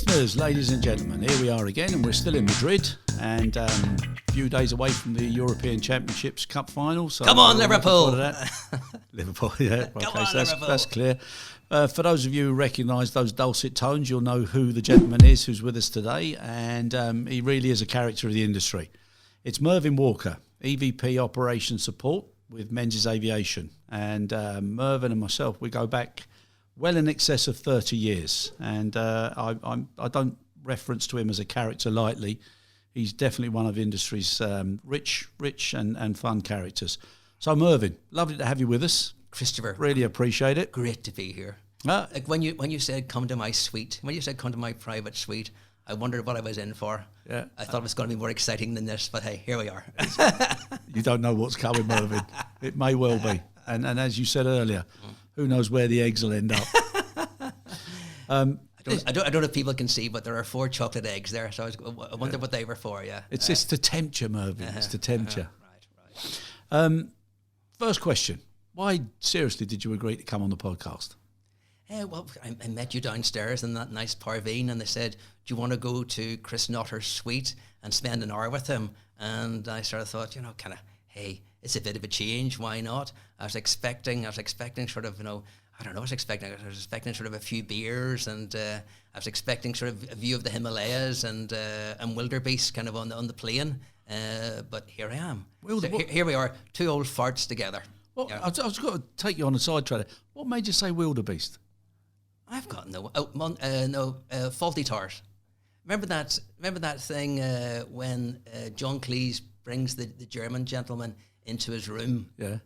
Listeners, ladies and gentlemen, here we are again, and we're still in Madrid, and a few days away from the European Championships Cup final. So come on, Liverpool! Liverpool, yeah. Come on, so Liverpool. that's clear. For those of you who recognise those dulcet tones, you'll know who the gentleman is who's with us today, and he really is a character of the industry. It's Mervyn Walker, EVP Operations Support with Menzies Aviation, and Mervyn and myself, we go back well in excess of 30 years, and I don't reference to him as a character lightly. He's definitely one of industry's rich and fun characters. So Mervyn, lovely to have you with us. Christopher, really appreciate it. great to be here. Like when you said come to my suite, when you said come to my private suite, I wondered what I was in for. Yeah. I thought it was going to be more exciting than this, but hey, here we are. You don't know what's coming, Mervyn. It may well be. And as you said earlier, who knows where the eggs will end up. I don't know if people can see, but there are 4 chocolate eggs there, so I wonder what they were for, yeah. It's just to tempt you, Mervyn. It's to tempt you. Right. First question. Why, seriously, did you agree to come on the podcast? Well, I met you downstairs in that nice Parveen, and they said, do you want to go to Chris Notter's suite and spend an hour with him? And I sort of thought, hey, it's a bit of a change, why not? I was expecting sort of, I was expecting sort of a few beers, and I was expecting sort of a view of the Himalayas and wildebeest kind of on the plane. But here I am. Here we are, 2 old farts together. Well, I was going to take you on a sidetrack. What made you say wildebeest? I've got faulty tars. Remember that thing when John Cleese brings the German gentleman into his room? Yeah.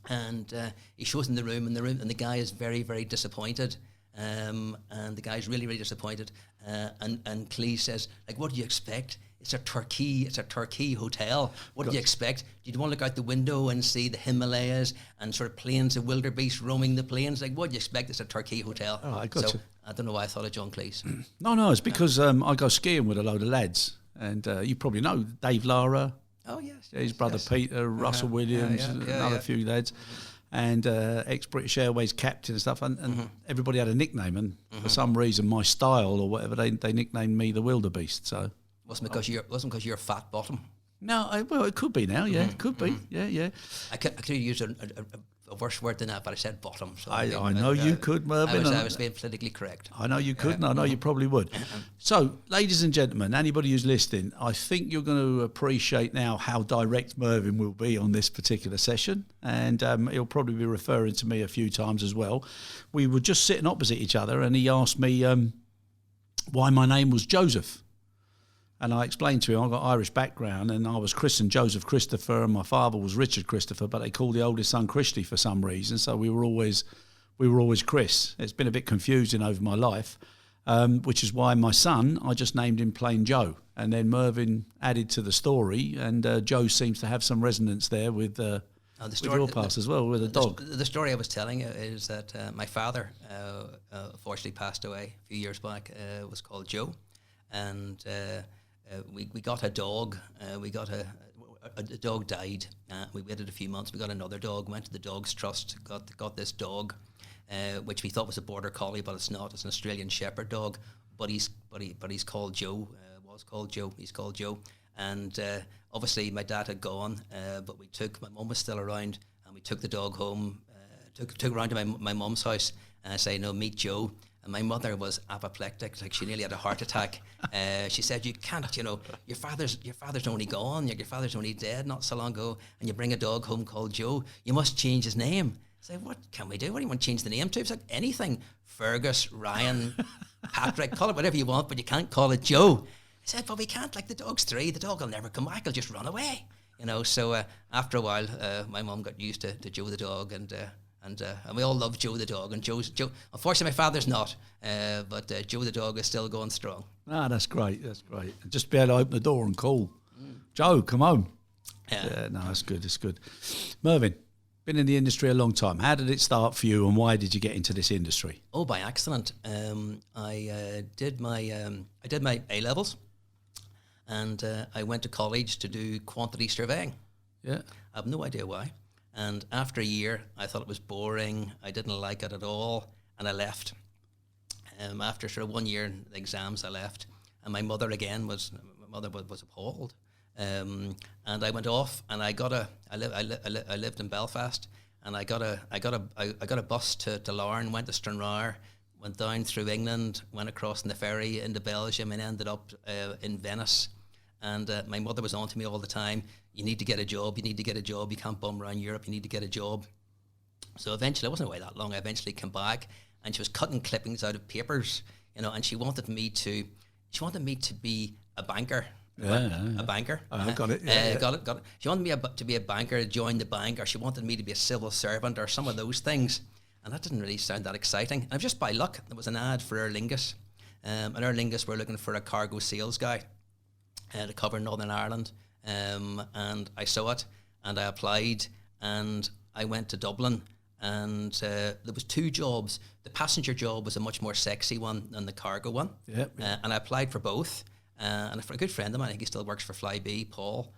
And he shows him the room, and the guy is very, very disappointed. And the guy's really, really disappointed. And Cleese says, like, what do you expect? It's a Turkey hotel. What do you expect? Do you want to look out the window and see the Himalayas and sort of plains of wildebeest roaming the plains? Like, what do you expect? It's a Turkey hotel. Oh, I got you. I don't know why I thought of John Cleese. No, it's because I go skiing with a load of lads. And you probably know Dave Lara. Oh, yes. His brother Peter, Russell Williams, another few lads. And ex-British Airways captain and stuff. And everybody had a nickname. And for some reason, my style or whatever, they nicknamed me the wildebeest. So... Wasn't because you're fat bottom. No, well, it could be now. Yeah, it could be. Yeah. I could have used a worse word than that, but I said bottom. So I know you could, Mervyn. I was being politically correct. I know you could, and I know you probably would. So, ladies and gentlemen, anybody who's listening, I think you're going to appreciate now how direct Mervyn will be on this particular session, and he'll probably be referring to me a few times as well. We were just sitting opposite each other, and he asked me why my name was Joseph. And I explained to him I've got Irish background, and I was christened Joseph Christopher, and my father was Richard Christopher, but they called the oldest son Christy for some reason, so we were always Chris. It's been a bit confusing over my life, which is why my son, I just named him plain Joe, and then Mervyn added to the story, and Joe seems to have some resonance there with your past as well, with a dog. The story I was telling you is that my father, unfortunately passed away a few years back, was called Joe, and... we got a dog. A dog died. We waited a few months. We got another dog. Went to the Dogs Trust. Got this dog, which we thought was a border collie, but it's not. It's an Australian Shepherd dog. But he's called Joe. Was called Joe. He's called Joe. And obviously my dad had gone, but my mum was still around, and we took the dog home. Took around to my mum's house, and I say, no, meet Joe. And my mother was apoplectic, like she nearly had a heart attack. She said, you can't, your father's only gone, your father's only dead not so long ago, and you bring a dog home called Joe, you must change his name. I said, what can we do? What do you want to change the name to? It's like anything, Fergus, Ryan, Patrick, call it whatever you want, but you can't call it Joe. I said, but we can't, like the dog's 3, the dog will never come back, he'll just run away. So after a while, my mum got used to Joe the dog, and we all love Joe the dog. And Joe. Unfortunately, my father's not, but Joe the dog is still going strong. Ah, that's great. And just be able to open the door and call, Joe, come home. Yeah, no, that's good. It's good. Mervyn, been in the industry a long time. How did it start for you, and why did you get into this industry? Oh, by accident. I did my A-levels, and I went to college to do quantity surveying. Yeah. I have no idea why. And after a year, I thought it was boring. I didn't like it at all, and I left. After sort of 1 year in the exams, I left, and my mother was appalled. And I went off, and I lived in Belfast, and I got a bus to Larne, went to Stranraer, went down through England, went across in the ferry into Belgium, and ended up in Venice. And my mother was on to me all the time. You need to get a job. You need to get a job. You can't bum around Europe. You need to get a job. So eventually, I wasn't away that long. I eventually came back, and she was cutting clippings out of papers, and she wanted me to be a banker. A banker. I got it. Got it. She wanted me to be a banker, join the bank, or she wanted me to be a civil servant, or some of those things. And that didn't really sound that exciting. And just by luck, there was an ad for Aer Lingus. And Aer Lingus were looking for a cargo sales guy to cover Northern Ireland. And I saw it, and I applied, and I went to Dublin. And there was 2 jobs. The passenger job was a much more sexy one than the cargo one. Yep. And I applied for both. And for a good friend of mine, I think he still works for Flybe, Paul.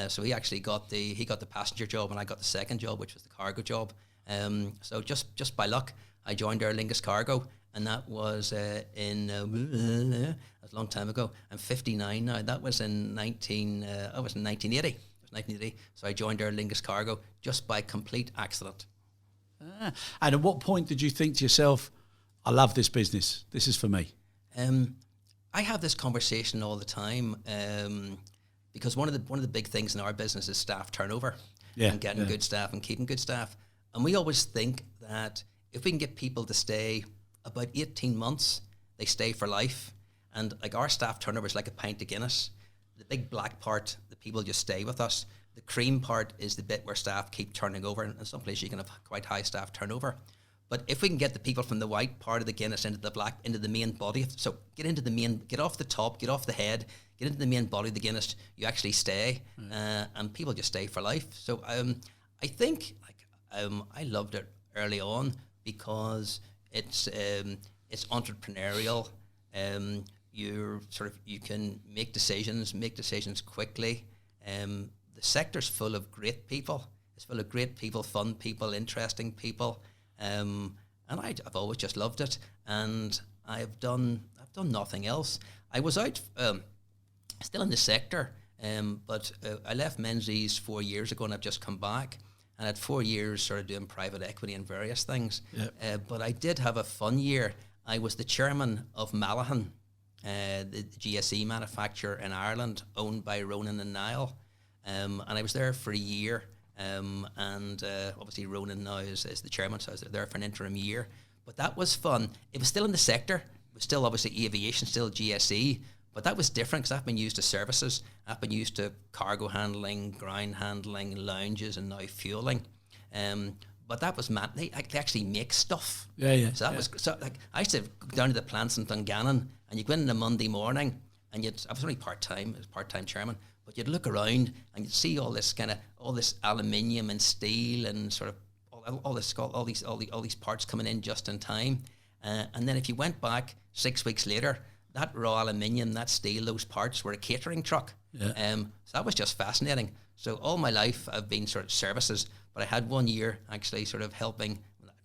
So he actually got the passenger job, and I got the second job, which was the cargo job. So just by luck, I joined Aer Lingus Cargo, and that was in a long time ago. I'm 59 now. That was in 1980. It was 1980. So I joined Aer Lingus Cargo just by complete accident. And at what point did you think to yourself, I love this business, this is for me? I have this conversation all the time because one of the big things in our business is staff turnover and getting good staff and keeping good staff. And we always think that if we can get people to stay about 18 months, they stay for life. And like our staff turnover is like a pint of Guinness. The big black part, the people just stay with us. The cream part is the bit where staff keep turning over. And in some places you can have quite high staff turnover. But if we can get the people from the white part of the Guinness into the black, into the main body, so get off the top, get off the head, get into the main body of the Guinness, you actually stay, and people just stay for life. So I think I loved it early on because it's entrepreneurial. You can make decisions quickly. The sector's full of great people. It's full of great people, fun people, interesting people. And I've always just loved it, and I've done nothing else. I was out still in the sector, but I left Menzies 4 years ago, and I've just come back, and I had 4 years sort of doing private equity and various things. Yep. But I did have a fun year. I was the chairman of Malahon, the GSE manufacturer in Ireland, owned by Ronan and Niall, and I was there for a year. And obviously Ronan now is the chairman, so I was there for an interim year. But that was fun. It was still in the sector. It was still obviously aviation, still GSE. But that was different because I've been used to services. I've been used to cargo handling, ground handling, lounges, and now fueling. But that was mad. They actually make stuff. Yeah. So that was I used to go down to the plants in Dungannon, and you go in on a Monday morning, and I was only part-time chairman. But you'd look around and you'd see all this aluminium and steel and sort of all these parts coming in just in time. And then if you went back 6 weeks later, that raw aluminium, that steel, those parts were a catering truck. Yeah. So that was just fascinating. So all my life I've been sort of services, but I had 1 year actually sort of helping.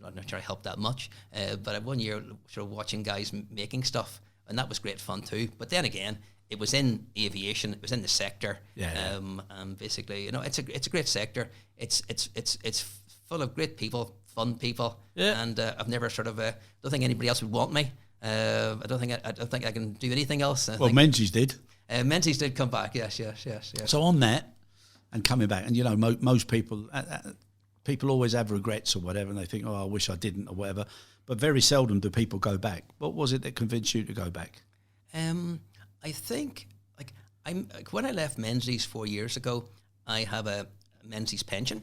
I'm not sure I helped that much, but I had 1 year sort of watching guys making stuff, and that was great fun too. But then again, it was in aviation. It was in the sector. And basically, it's a great sector. It's full of great people, fun people. Yeah. And I've never don't think anybody else would want me. I don't think I can do anything else. Menzies did. Menzies did come back. Yes. So on that, and coming back, and most people always have regrets or whatever, and they think, I wish I didn't or whatever. But very seldom do people go back. What was it that convinced you to go back? I think, when I left Menzies 4 years ago, I have a Menzies pension.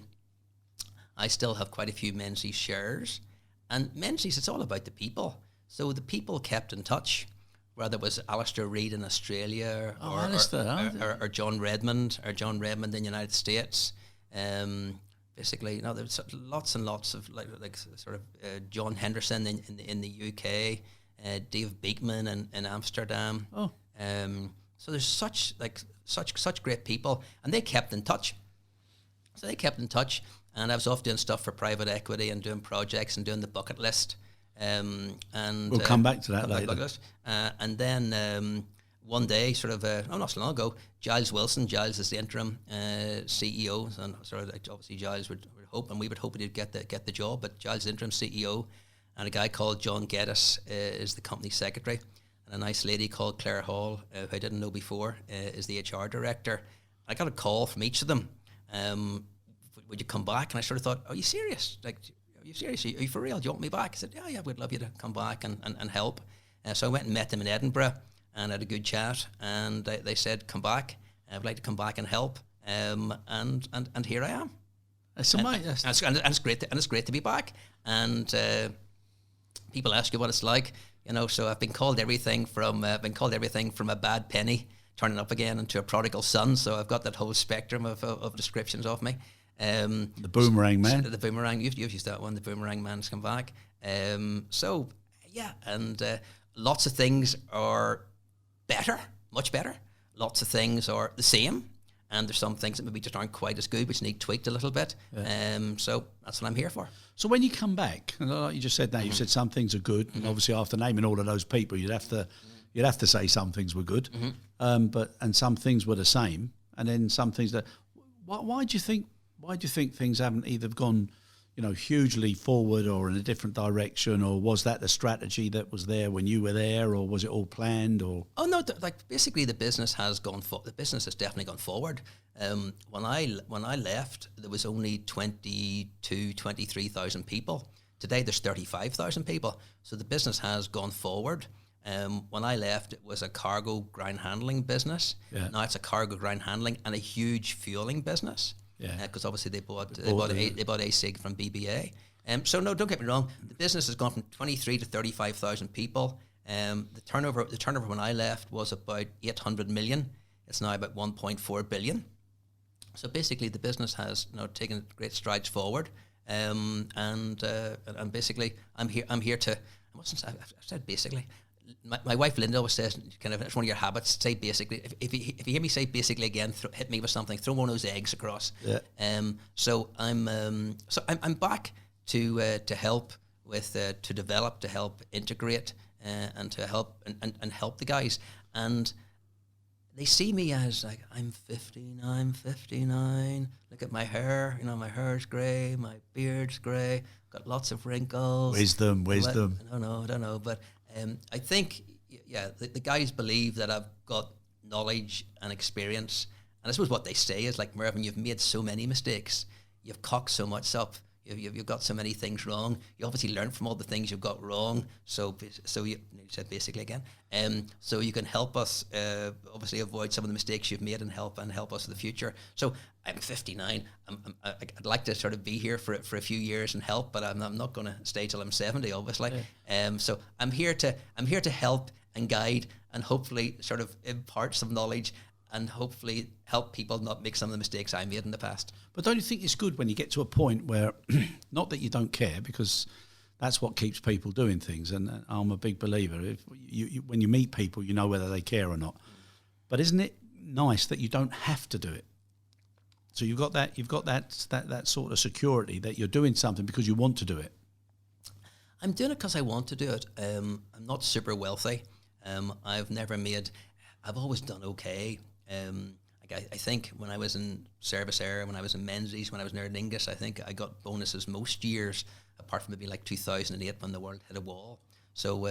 I still have quite a few Menzies shares. And Menzies, it's all about the people. So the people kept in touch, whether it was Alistair Reid in Australia or John Redmond in the United States. Basically, there's lots and lots of John Henderson in the UK, Dave Beekman in Amsterdam. Oh. So there's such great people, and they kept in touch. And I was off doing stuff for private equity and doing projects and doing the bucket list. And we'll come back to that later. And then one day, sort of, not so long ago, Giles Wilson. Giles is the interim CEO, and sort of obviously Giles would hope, and we would hope he'd get the job. But Giles is interim CEO, and a guy called John K.I.S. is the company secretary, and a nice lady called Claire Hall, who I didn't know before, is the HR director. I got a call from each of them. Would you come back? And I sort of thought, are you serious? Like, are you serious? Are you for real? Do you want me back? I said, yeah, we'd love you to come back and help. So I went and met them in Edinburgh and had a good chat. And they said, come back. I'd like to come back and help. And here I am. That's amazing. And it's great. And it's great to be back. And people ask you what it's like, you know. So I've been called everything from a bad penny turning up again into a prodigal son. So I've got that whole spectrum of descriptions of me. The boomerang man. The boomerang. You've used that one. The boomerang man's come back. So yeah, and lots of things are better, much better. Lots of things are the same, and there's some things that maybe just aren't quite as good, which need tweaked a little bit. Yeah. So that's what I'm here for. So when you come back, and like you just said that, you said some things are good, and obviously after naming all of those people, you'd have to say some things were good, but some things were the same, and then some things that. Why do you think things haven't either gone, you know, hugely forward or in a different direction, or was that the strategy that was there when you were there, or was it all planned? Or basically the business has gone. The business has definitely gone forward. When I left, there was only 23,000 people. Today there's 35,000 people. So the business has gone forward. When I left, it was a cargo ground handling business. Yeah. Now it's a cargo ground handling and a huge fueling business. Yeah, because obviously they bought ASIG from BBA. So no, don't get me wrong. The business has gone from 23 to 35,000 people. The turnover when I left was about 800 million. It's now about 1.4 billion. So basically, the business has taken great strides forward. And basically, I'm here to. I said basically. My wife Linda always says, kind of, it's one of your habits. Say basically. If you hear me say basically again, hit me with something. Throw one of those eggs across. Yeah. So I'm back to help with to develop, to help integrate, and to help and help the guys. And they see me as like I'm 59. Look at my hair. You know, my hair's grey, my beard's grey. Got lots of wrinkles. Wisdom. I don't know, but. I think, the guys believe that I've got knowledge and experience. And I suppose what they say is like, Mervyn, you've made so many mistakes. You've cocked so much up. You've got so many things wrong. You obviously learned from all the things you've got wrong. So you said basically again. So you can help us obviously avoid some of the mistakes you've made and help us in the future. So I'm 59. I'd like to sort of be here for a few years and help, but I'm not going to stay till I'm 70, obviously. Yeah. So I'm here to help and guide and hopefully sort of impart some knowledge and hopefully help people not make some of the mistakes I made in the past. But don't you think it's good when you get to a point where, not that you don't care, because that's what keeps people doing things, and I'm a big believer. If when you meet people, you know whether they care or not. But isn't it nice that you don't have to do it? So you've got that sort of security that you're doing something because you want to do it. I'm doing it because I want to do it. I'm not super wealthy. I've always done okay. I think when I was in Service Air, when I was in Menzies, when I was in Aer Lingus, I think I got bonuses most years, apart from maybe like 2008 when the world hit a wall. So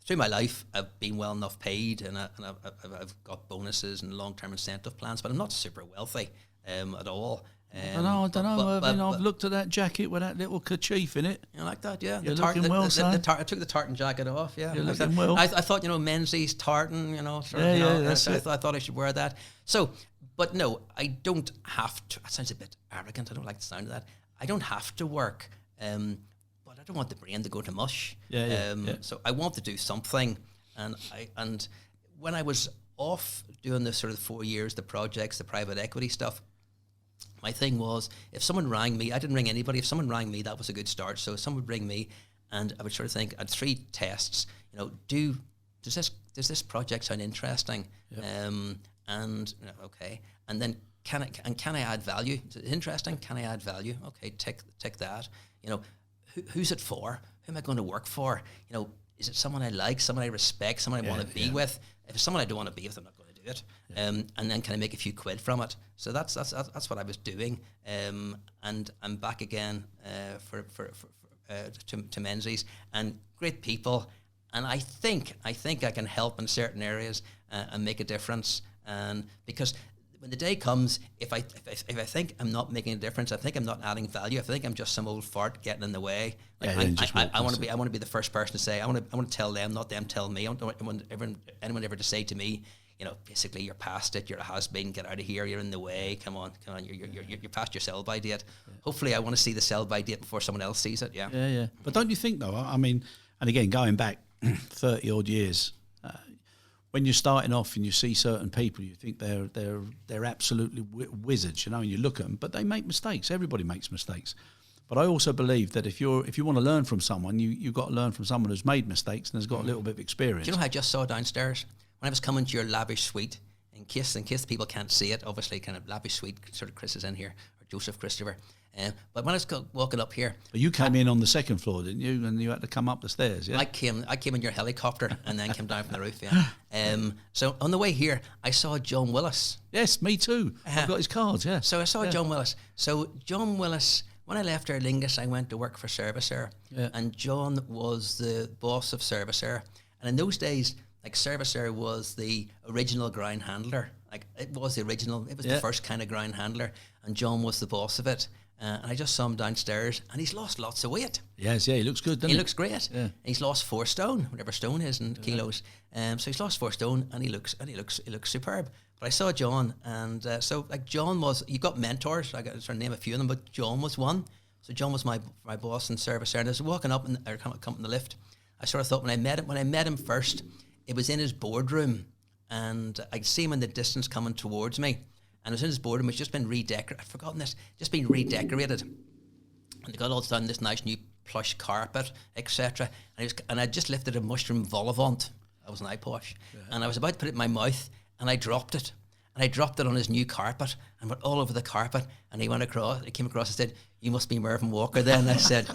through my life, I've been well enough paid, and I've got bonuses and long-term incentive plans, but I'm not super wealthy at all. I don't know. I've looked at that jacket with that little kerchief in it. You like that, yeah? You're looking well, son. I took the tartan jacket off, yeah. You're looking well. I thought, Menzies tartan, that's it. I thought I should wear that. So, but no, I don't have to. That sounds a bit arrogant. I don't like the sound of that. I don't have to work, but I don't want the brain to go to mush. Yeah. So I want to do something, and when I was off doing the sort of 4 years, the projects, the private equity stuff, my thing was, if someone rang me, I didn't ring anybody. If someone rang me, that was a good start. So if someone would ring me, and I would sort of think, I had 3 tests. Does this project sound interesting? Yep. Okay. And then can I add value? Is it interesting? Can I add value? Okay, tick that. Who's it for? who am I going to work for? You know, is it someone I like, someone I respect, someone I want to be with? If it's someone I don't want to be with, I'm not going to do it. And then can I make a few quid from it? So that's what I was doing. And I'm back again to Menzies, and great people. And I think I can help in certain areas and make a difference. And because when the day comes, if I think I'm not making a difference, I think I'm not adding value, I think I'm just some old fart getting in the way. Like I want to be the first person to say, I want to tell them, not them tell me. I don't want anyone ever to say to me, you know, basically you're past it, you're a has-been, get out of here, you're in the way, come on, you're past your sell-by date. Yeah. Hopefully I want to see the sell-by date before someone else sees it. Yeah. But don't you think though? I mean, and again, going back 30 odd years. When you're starting off and you see certain people, you think they're absolutely wizards, you know, and you look at them, but they make mistakes. Everybody makes mistakes. But I also believe that if you want to learn from someone, you've got to learn from someone who's made mistakes and has got a little bit of experience. Do you know how I just saw downstairs? When I was coming to your lavish suite, in case people can't see it, obviously kind of lavish suite, sort of Chris is in here, or Joseph Christopher. But when I was walking up here, but you came in on the second floor, didn't you? And you had to come up the stairs. Yeah, I came in your helicopter and then came down from the roof. Yeah. So on the way here, I saw John Willis. Yes, me too. I've got his cards. Yeah. So I saw John Willis. So John Willis. When I left Aer Lingus, I went to work for Serviceur, and John was the boss of Serviceur. And in those days, like Serviceur was the original ground handler. Like it was the original. It was the first kind of ground handler, and John was the boss of it. And I just saw him downstairs, and he's lost lots of weight. Yes, he looks good, doesn't he? He looks great. Yeah. He's lost 4 stone, whatever stone is in kilos. So he's lost 4 stone, and he looks superb. But I saw John, and so like John was. You got mentors. I got to sort of name a few of them, but John was one. So John was my boss in service, and I was walking up or coming in the lift. I sort of thought when I met him first, it was in his boardroom, and I could see him in the distance coming towards me. And it was in his boardroom, it's just been redecorated. I've forgotten this, just been redecorated. And they got all done this nice new plush carpet, etc. And I just lifted a mushroom vol au vent. That was an eye posh. Yeah. And I was about to put it in my mouth, and I dropped it. And I dropped it on his new carpet and went all over the carpet. And he came across and said, "You must be Mervyn Walker then." And I said,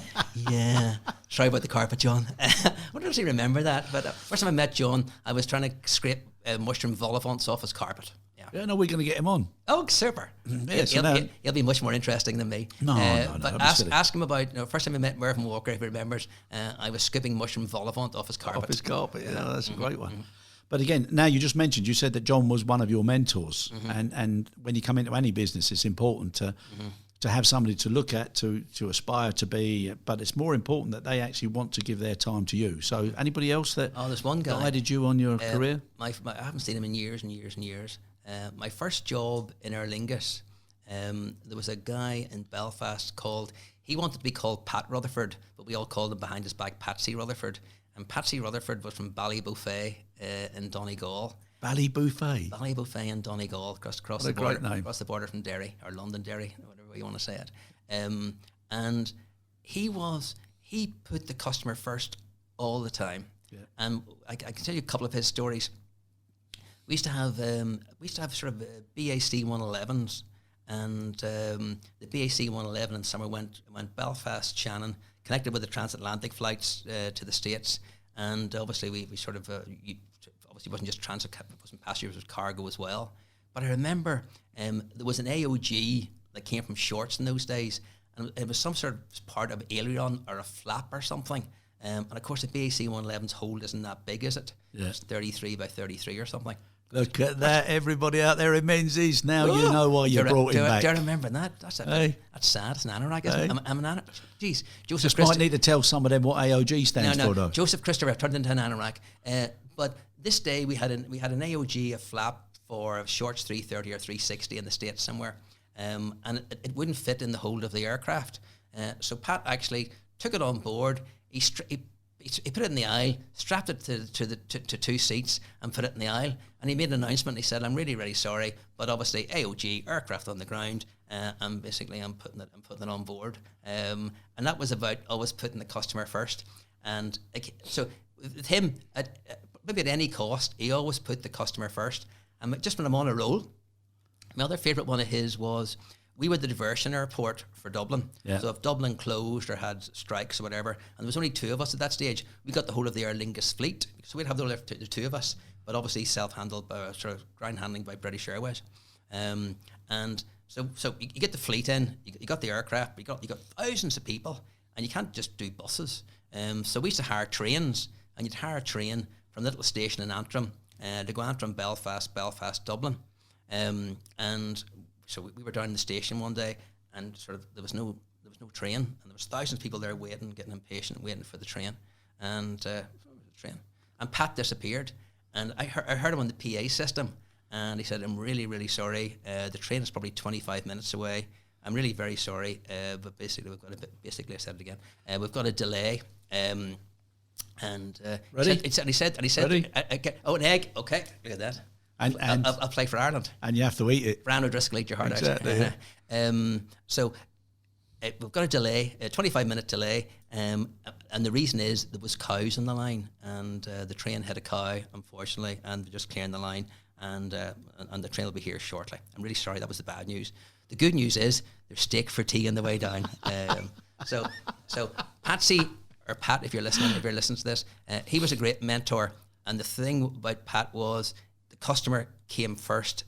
"Yeah, sorry about the carpet, John." I wonder if he remember that. But first time I met John, I was trying to scrape mushroom vol au vents off his carpet. Yeah, no, we're going to get him on. Oh, super. He'll be much more interesting than me. No, but ask him about, first time I met Mervyn Walker, if he remembers, I was scooping mushroom vol au vent off his carpet. That's a great one. But again, now you just mentioned, you said that John was one of your mentors. And when you come into any business, it's important to have somebody to look at, to aspire to be. But it's more important that they actually want to give their time to you. So anybody else that there's one guy guided you on your career? I haven't seen him in years and years and years. My first job in Aer Lingus, there was a guy in Belfast he wanted to be called Pat Rutherford, but we all called him behind his back Patsy Rutherford. And Patsy Rutherford was from Ballybuffet in Donegal. Ballybuffet? Ballybuffet in Donegal, across the border. Across the border from Derry, or London Derry, whatever you want to say it. And he put the customer first all the time. Yeah. And I can tell you a couple of his stories. We used to have sort of BAC 111s, and the BAC 111 in summer went Belfast, Shannon, connected with the transatlantic flights to the States, and obviously we sort of obviously wasn't just transit, it wasn't passengers, it was cargo as well. But I remember there was an AOG that came from Shorts in those days, and it was some sort of part of aileron or a flap or something. And of course the BAC 111's hold isn't that big, is it? Yeah. It's 33 by 33 or something. Look at that, everybody out there in Menzies. Now you know why you brought him back. Do I remember that? That's sad. It's an anorak, isn't it? I'm an anorak. Jeez. Joseph might need to tell some of them what AOG stands for, though. Joseph Christopher turned into an anorak. But this day we had an AOG, a flap for Shorts 330 or 360 in the States somewhere. And it wouldn't fit in the hold of the aircraft. So Pat actually took it on board. He put it in the aisle, strapped it to 2 seats, and put it in the aisle. And he made an announcement. He said, "I'm really, really sorry, but obviously AOG, aircraft on the ground, and basically I'm putting it on board." And that was about always putting the customer first. And so with him, maybe at any cost, he always put the customer first. And just when I'm on a roll, my other favourite one of his was we were the diversion airport for Dublin. Yeah. So if Dublin closed or had strikes or whatever, and there was only 2 of us at that stage, we got the whole of the Aer Lingus fleet. So we'd have the 2 of us, but obviously self-handled, sort of ground handling by British Airways. And so you get the fleet in, you got the aircraft, you got thousands of people, and you can't just do buses. So we used to hire trains, and you'd hire a train from the little station in Antrim to go Antrim, Belfast, Dublin. And so we were down in the station one day, and sort of there was no train, and there was thousands of people there waiting, getting impatient, waiting for the train, and Pat disappeared, and I heard him on the PA system, and he said, "I'm really, really sorry. The train is probably 25 minutes away. I'm really very sorry, but basically basically I said it again. We've got a delay." Ready? He said, Ready? an egg. Okay, look at that. And I'll play for Ireland. And you have to eat it. Brian O'Driscoll, eat your heart Exactly, out. So we've got a delay, a 25-minute delay, and the reason is there was cows on the line, and the train hit a cow, unfortunately, and they're just clearing the line, and the train will be here shortly. I'm really sorry, that was the bad news. The good news is there's steak for tea on the way down. So Patsy, or Pat, if you're listening to this, he was a great mentor, and the thing about Pat was the customer came first,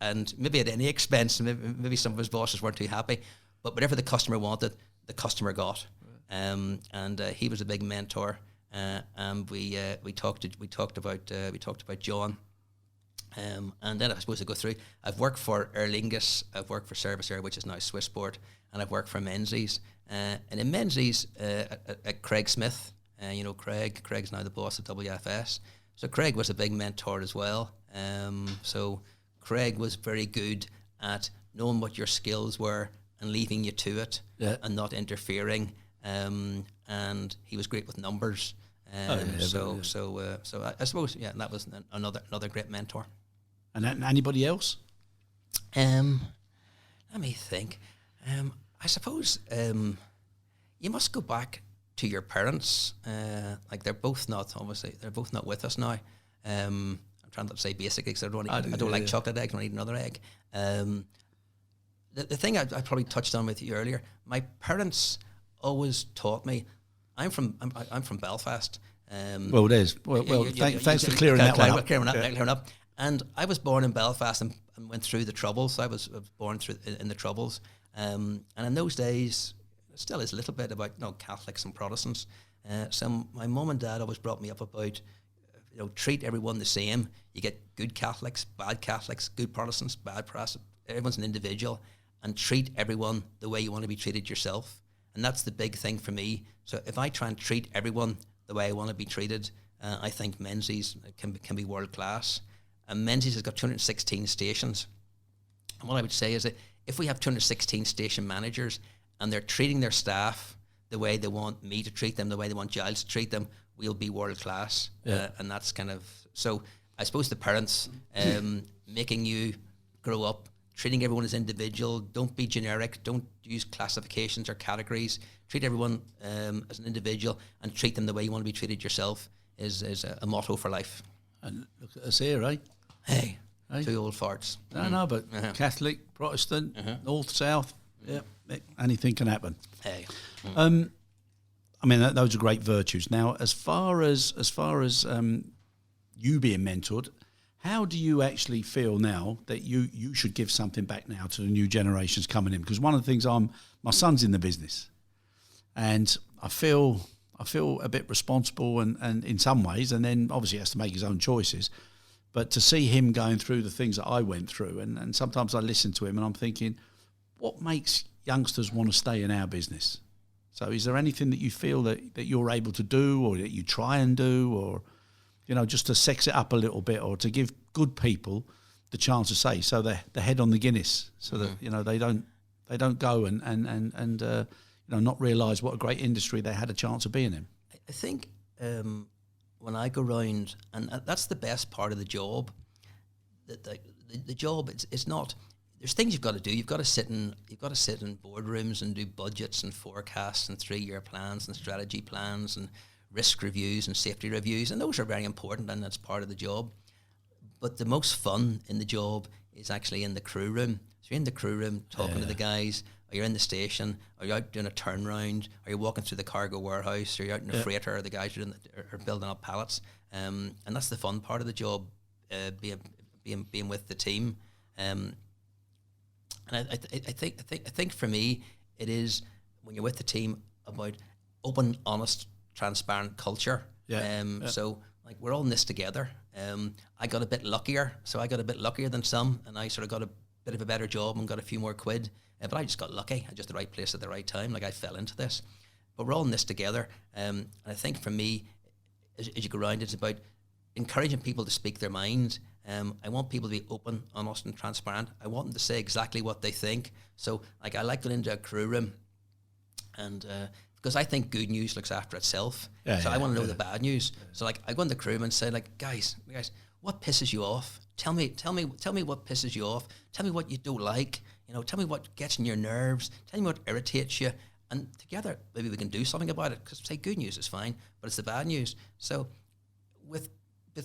and maybe at any expense, maybe some of his bosses weren't too happy, but whatever the customer wanted, the customer got. And he was a big mentor, and we talked about John. And then I suppose I go through. I've worked for Aer Lingus, I've worked for Service Air, which is now Swissport, and I've worked for Menzies. And in Menzies, at Craig Smith, Craig's now the boss of WFS. So Craig was a big mentor as well. So Craig was very good at knowing what your skills were and leaving you to it, and not interfering. And he was great with numbers. So I suppose that was another great mentor. And anybody else? Let me think. I suppose you must go back to your parents. Like they're both not with us now. I'm trying not to say basically because I don't like chocolate eggs. I don't eat another egg. The thing I probably touched on with you earlier. My parents always taught me. I'm from Belfast. Well, it is. Thanks for clearing that one up. Clearing up. And I was born in Belfast and went through the Troubles. I was born in the Troubles. And in those days, it still is a little bit about Catholics and Protestants. So my mum and dad always brought me up about treat everyone the same. You get good Catholics, bad Catholics, good Protestants, bad Protestants. Everyone's an individual, and treat everyone the way you want to be treated yourself. And that's the big thing for me. So if I try and treat everyone the way I want to be treated, I think Menzies can be world class. And Menzies has got 216 stations. And what I would say is that if we have 216 station managers and they're treating their staff the way they want me to treat them, the way they want Giles to treat them, we'll be world class. And that's kind of, so I suppose the parents making you grow up, treating everyone as individual, don't be generic, don't use classifications or categories, treat everyone as an individual and treat them the way you want to be treated yourself is a motto for life. And look at us here, eh? Hey. Two old farts. No, but Catholic, Protestant, North, South, anything can happen. Hey. I mean, those are great virtues. Now, as far as you being mentored, how do you actually feel now that you should give something back now to the new generations coming in? Because one of the things my son's in the business, and I feel a bit responsible and in some ways, and then obviously he has to make his own choices. But to see him going through the things that I went through, and sometimes I listen to him and I'm thinking, what makes youngsters want to stay in our business? So is there anything that you feel that you're able to do or that you try and do, or, just to sex it up a little bit, or to give good people the chance to say, so they're head on the Guinness, so that, they don't go and not realise what a great industry they had a chance of being in? I think when I go round, and that's the best part of the job. The job, it's not. There's things you've got to do. You've got to sit in boardrooms and do budgets and forecasts and 3-year plans and strategy plans and risk reviews and safety reviews, and those are very important, and that's part of the job. But the most fun in the job is actually in the crew room. So you're in the crew room talking to the guys, or you're in the station, or you're out doing a turnaround, or you're walking through the cargo warehouse, or you're out in a freighter, or the guys are building up pallets. And that's the fun part of the job, being with the team. And I think for me, it is when you're with the team about open, honest, transparent culture. So like we're all in this together. I got a bit luckier, than some, and I sort of got a bit of a better job and got a few more quid. But I just got lucky. I just the right place at the right time. Like I fell into this. But we're all in this together. And I think for me, as you go around, it's about encouraging people to speak their mind. I want people to be open, honest, and transparent. I want them to say exactly what they think. So, like, I like going into a crew room, and because I think good news looks after itself. I want to know the bad news. So, like, I go into the crew room and say, like, guys, what pisses you off? Tell me what pisses you off. Tell me what you don't like. Tell me what gets in your nerves. Tell me what irritates you. And together, maybe we can do something about it. Because say good news is fine, but it's the bad news. So, with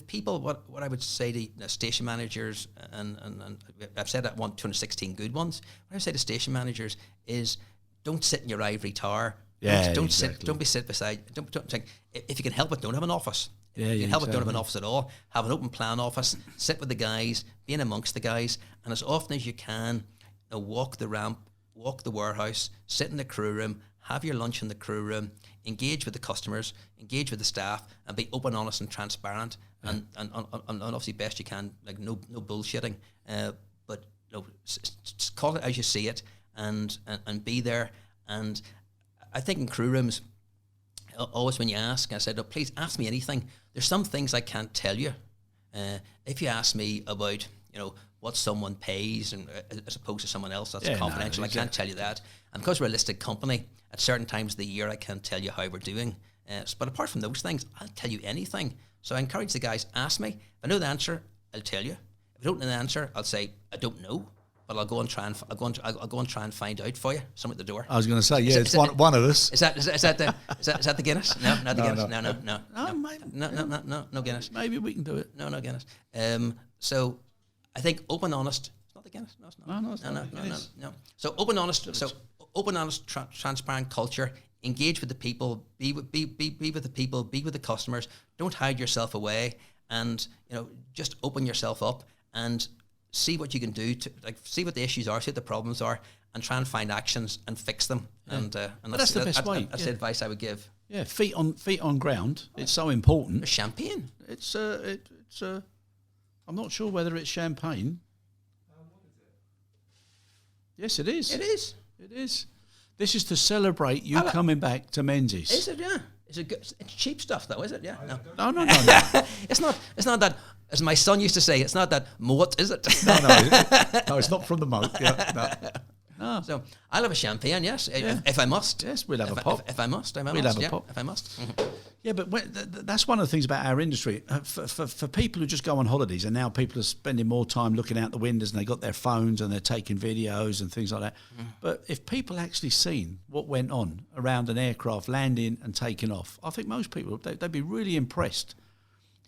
people, what I would say to station managers, and I've said that 216 good ones. What I would say to station managers is, don't sit in your ivory tower. Don't be sit beside. Don't think, if you can help it, don't have an office. If you can help it, don't have an office at all. Have an open plan office. Sit with the guys, be in amongst the guys, and as often as you can, walk the ramp, walk the warehouse, sit in the crew room, have your lunch in the crew room, engage with the customers, engage with the staff, and be open, honest, and transparent. And obviously best you can, like no bullshitting, but call it as you see it, and be there. And I think in crew rooms, always when you ask, I said, please ask me anything. There's some things I can't tell you. If you ask me about what someone pays, and as opposed to someone else, that's confidential. Exactly. I can't tell you that. And because we're a listed company, at certain times of the year, I can't tell you how we're doing. But apart from those things, I'll tell you anything. So I encourage the guys, ask me. If I know the answer, I'll tell you. If I don't know the answer, I'll say, I don't know. But I'll go and try and find out for you. Someone at the door. I was going to say, it's one of us. Is that the Guinness? No, not the Guinness. No Guinness. Maybe we can do it. No Guinness. So I think open, honest. It's not the Guinness. No, it's not. No. So open, honest, transparent culture. Engage with the people. Be with the people. Be with the customers. Don't hide yourself away, and just open yourself up and see what you can do to see what the issues are, see what the problems are, and try and find actions and fix them. Yeah. And that's the best way. That's the advice I would give. Yeah, feet on ground. It's so important. Champagne. It's I'm not sure whether it's champagne. What is it? Yes, it is. It is. It is. This is to celebrate you coming back to Menzies. Is it? Yeah. Is it good? It's cheap stuff, though, is it? Yeah. No. It's not that. As my son used to say, it's not that moat, is it? No, it's not from the moat. Yeah, no. So I'll have a champagne, yes, if I must. Yes, we'll have a pop. If I must, we'll have a pop. If I must. Mm-hmm. Yeah, but that's one of the things about our industry. For people who just go on holidays, and now people are spending more time looking out the windows, and they got their phones and they're taking videos and things like that. Mm. But if people actually seen what went on around an aircraft landing and taking off, I think most people they'd be really impressed.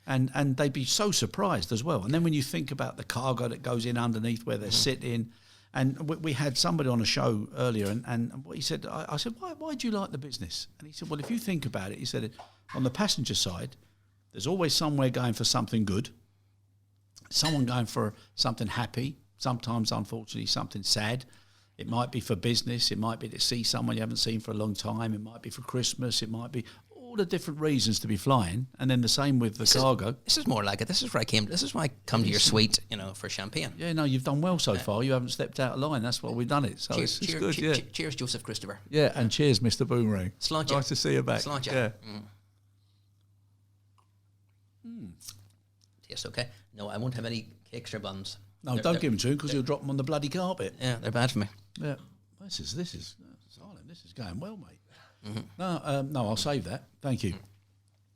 And they'd be so surprised as well. And then when you think about the cargo that goes in underneath where they're sitting, and we had somebody on a show earlier, and what he said, I said, why do you like the business? And he said, well, if you think about it, he said, on the passenger side, there's always somewhere going for something good, someone going for something happy, sometimes, unfortunately, something sad. It might be for business, it might be to see someone you haven't seen for a long time, it might be for Christmas, it might be all the different reasons to be flying, and then the same with the cargo. This is more like it. This is where I come to your suite, for champagne. Yeah, no, you've done well so far. You haven't stepped out of line. That's why we've done it. So cheers, it's good. Cheers, Joseph Christopher. Yeah, and cheers, Mr. Boomerang. Sláinte. Nice to see you back. Sláinte. Yeah. Tastes okay. No, I won't have any cakes or buns. No, don't give them to him because he'll drop them on the bloody carpet. Yeah, they're bad for me. Yeah, this is silent. This is going well, mate. Mm-hmm. No, I'll save that. Thank you.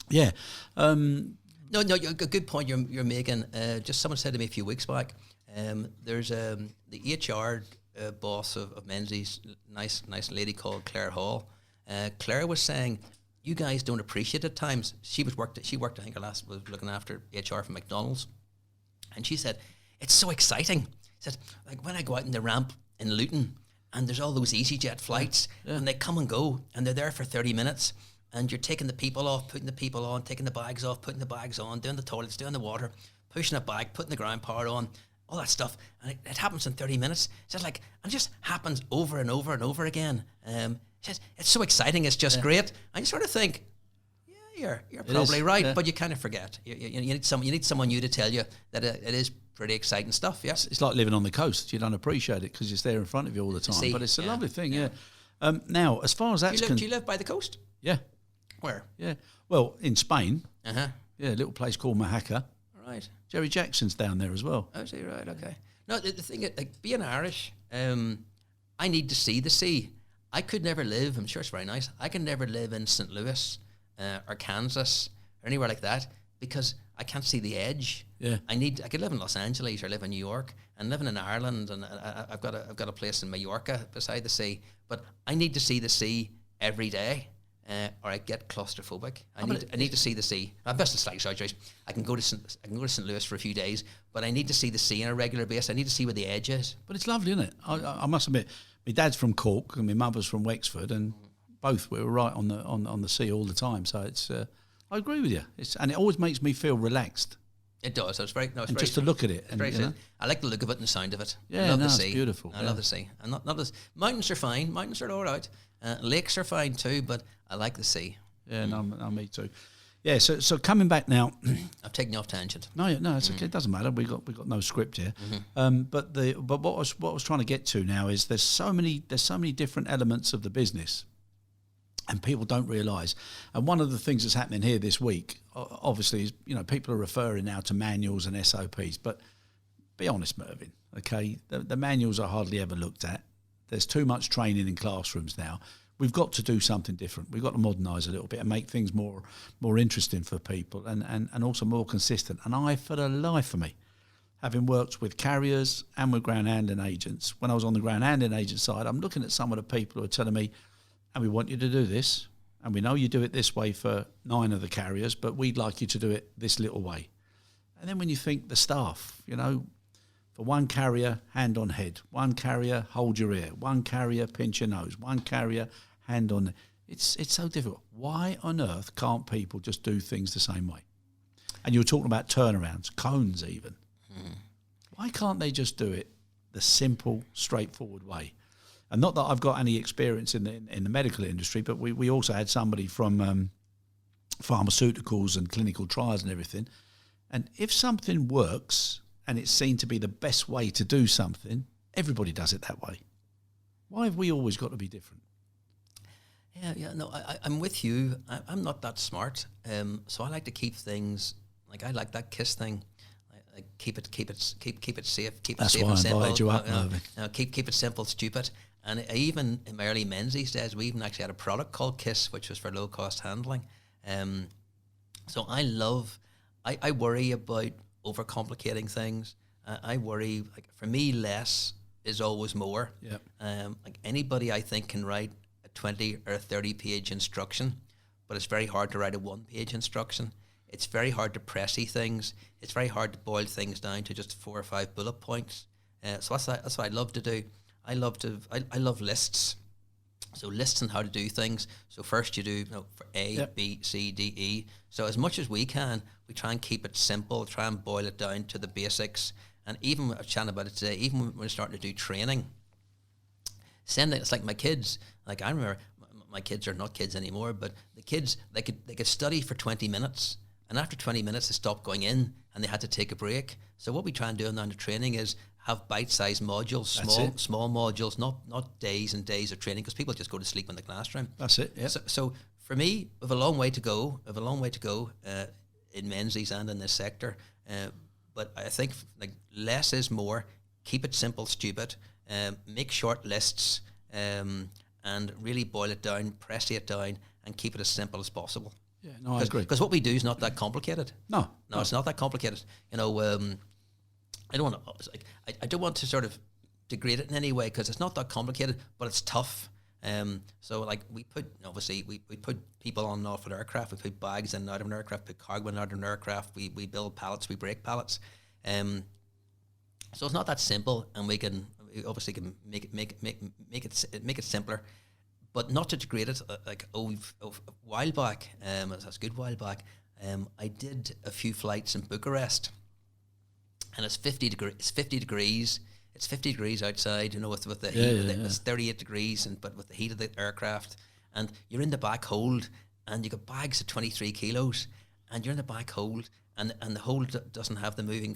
Yeah. No, a good point you're making. Just someone said to me a few weeks back, there's the HR boss of Menzies, nice lady called Claire Hall. Claire was saying, you guys don't appreciate it at times. She worked, I think her last was looking after HR for McDonald's. And she said, it's so exciting. She says, like when I go out in the ramp in Luton and there's all those EasyJet flights and they come and go and they're there for 30 minutes and you're taking the people off, putting the people on, taking the bags off, putting the bags on, doing the toilets, doing the water, pushing it back, putting the ground power on, all that stuff. And it happens in 30 minutes. It's just like, and it just happens over and over and over again. It's so exciting. It's just great. And you sort of think, you're probably right, but you kind of forget. You need someone new to tell you that it is pretty exciting stuff. Yeah, it's like living on the coast. You don't appreciate it because it's there in front of you all the time. But it's a lovely thing. Yeah. Now, as far as that's do you live by the coast? Yeah. Where? Yeah. Well, in Spain. Yeah, a little place called Majaca. Right. Jerry Jackson's down there as well. Oh, is he? Right. Okay. No, the thing is, like being Irish, I need to see the sea. I could never live. I'm sure it's very nice. I can never live in St. Louis. Or Kansas or anywhere like that because I can't see the edge. Yeah, I could live in Los Angeles or live in New York and living in Ireland and I've got a place in Mallorca beside the sea, but I need to see the sea every day or I get claustrophobic. I need to see the sea. I'm best at slight exaggeration. I can go to St. Louis for a few days, but I need to see the sea on a regular basis. I need to see where the edge is. But it's lovely, isn't it? I must admit, my dad's from Cork and my mother's from Wexford, and both we were right on the sea all the time. So it's I agree with you. And it always makes me feel relaxed. It does. It's very just to look at it. And, I like the look of it and the sound of it. Yeah, I love the it's sea. Beautiful. I love the sea. And not as mountains are fine. Mountains are all right. Lakes are fine too, but I like the sea. Yeah, no, me too. Yeah, so coming back now, I've taken you off tangent. No, it's okay. It doesn't matter. We got no script here. But what I was trying to get to now is there's so many different elements of the business, and people don't realise. And one of the things that's happening here this week, obviously, is people are referring now to manuals and SOPs. But be honest, Mervyn. Okay, the manuals are hardly ever looked at. There's too much training in classrooms now. We've got to do something different. We've got to modernise a little bit and make things more interesting for people and also more consistent. And for the life of me, having worked with carriers and with ground handling agents, when I was on the ground handling agent side, I'm looking at some of the people who are telling me, and we want you to do this, and we know you do it this way for 9 of the carriers, but we'd like you to do it this little way. And then when you think the staff, for one carrier, hand on head, one carrier, hold your ear, one carrier, pinch your nose, one carrier, hand on. It's so difficult. Why on earth can't people just do things the same way? And you were talking about turnarounds, cones even. Why can't they just do it the simple, straightforward way? And not that I've got any experience in the medical industry, but we also had somebody from pharmaceuticals and clinical trials and everything. And if something works and it's seen to be the best way to do something, everybody does it that way. Why have we always got to be different? Yeah, no, I'm with you. I'm not that smart, so I like to keep things like I like that K.I.S.S thing. I keep it safe. That's safe why and I simple. invited you up, Mervyn. Keep it simple, stupid. And even in my early Menzies days, we even actually had a product called K.I.S.S, which was for low cost handling. So I worry about overcomplicating things. I worry, like for me, less is always more. Yep. Like anybody I think can write a 20 or 30 page instruction, but it's very hard to write a 1 page instruction. It's very hard to pressy things. It's very hard to boil things down to just 4 or 5 bullet points. So that's what I love to do. I love lists. So lists on how to do things. So first you do for A, B, C, D, E. So as much as we can, we try and keep it simple, try and boil it down to the basics. And even I was chatting about it today, even when we're starting to do training, it's like my kids. Like I remember my kids are not kids anymore, but the kids, they could study for 20 minutes. And after 20 minutes, they stopped going in and they had to take a break. So what we try and do now in the training is have bite-sized modules, small modules, not days and days of training, because people just go to sleep in the classroom. That's it, yeah. So for me, we have a long way to go, in Menzies and in this sector. But I think like less is more. Keep it simple, stupid. Make short lists and really boil it down, press it down, and keep it as simple as possible. Yeah, no, I agree. Because what we do is not that complicated. No, it's not that complicated. I don't want to sort of degrade it in any way because it's not that complicated, but it's tough. So like we put people on and off an aircraft. We put bags in and out of an aircraft. Put cargo in and out of an aircraft. We build pallets. We break pallets. So it's not that simple, and we obviously can make it simpler, but not to degrade it. Like a while back, that's a good while back. I did a few flights in Bucharest, and it's 50 degrees. It's 50 degrees. It's 50 degrees outside. You know, with the heat, it's 38 degrees, but with the heat of the aircraft, and you're in the back hold, and you got bags of 23 kilos, and you're in the back hold, and the hold doesn't have the moving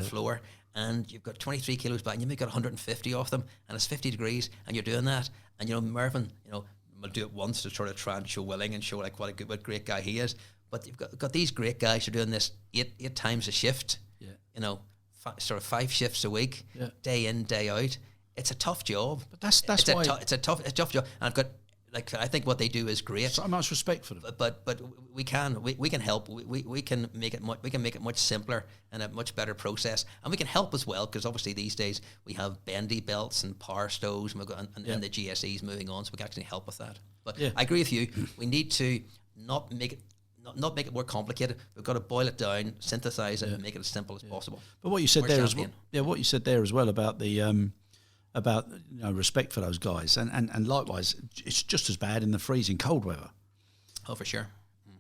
floor, and you've got 23 kilos back, and you may got 150 off them, and it's 50 degrees, and you're doing that, and Mervyn, will do it once to sort of try and show willing and show like what great guy he is, but you've got these great guys who are doing this eight times a shift, sort of 5 shifts a week, day in, day out. It's a tough job. But that's why it's a tough job, and I think what they do is great. So much respect for them. But we can help. We can make it much simpler and a much better process, and we can help as well, because obviously these days we have bendy belts and power stoves, and the GSEs moving on, so we can actually help with that. But I agree with you. We need to not make it more complicated. We've got to boil it down, synthesize it, and make it as simple as possible. But what you said what you said there as well about the respect for those guys, and likewise, it's just as bad in the freezing cold weather. Oh, for sure.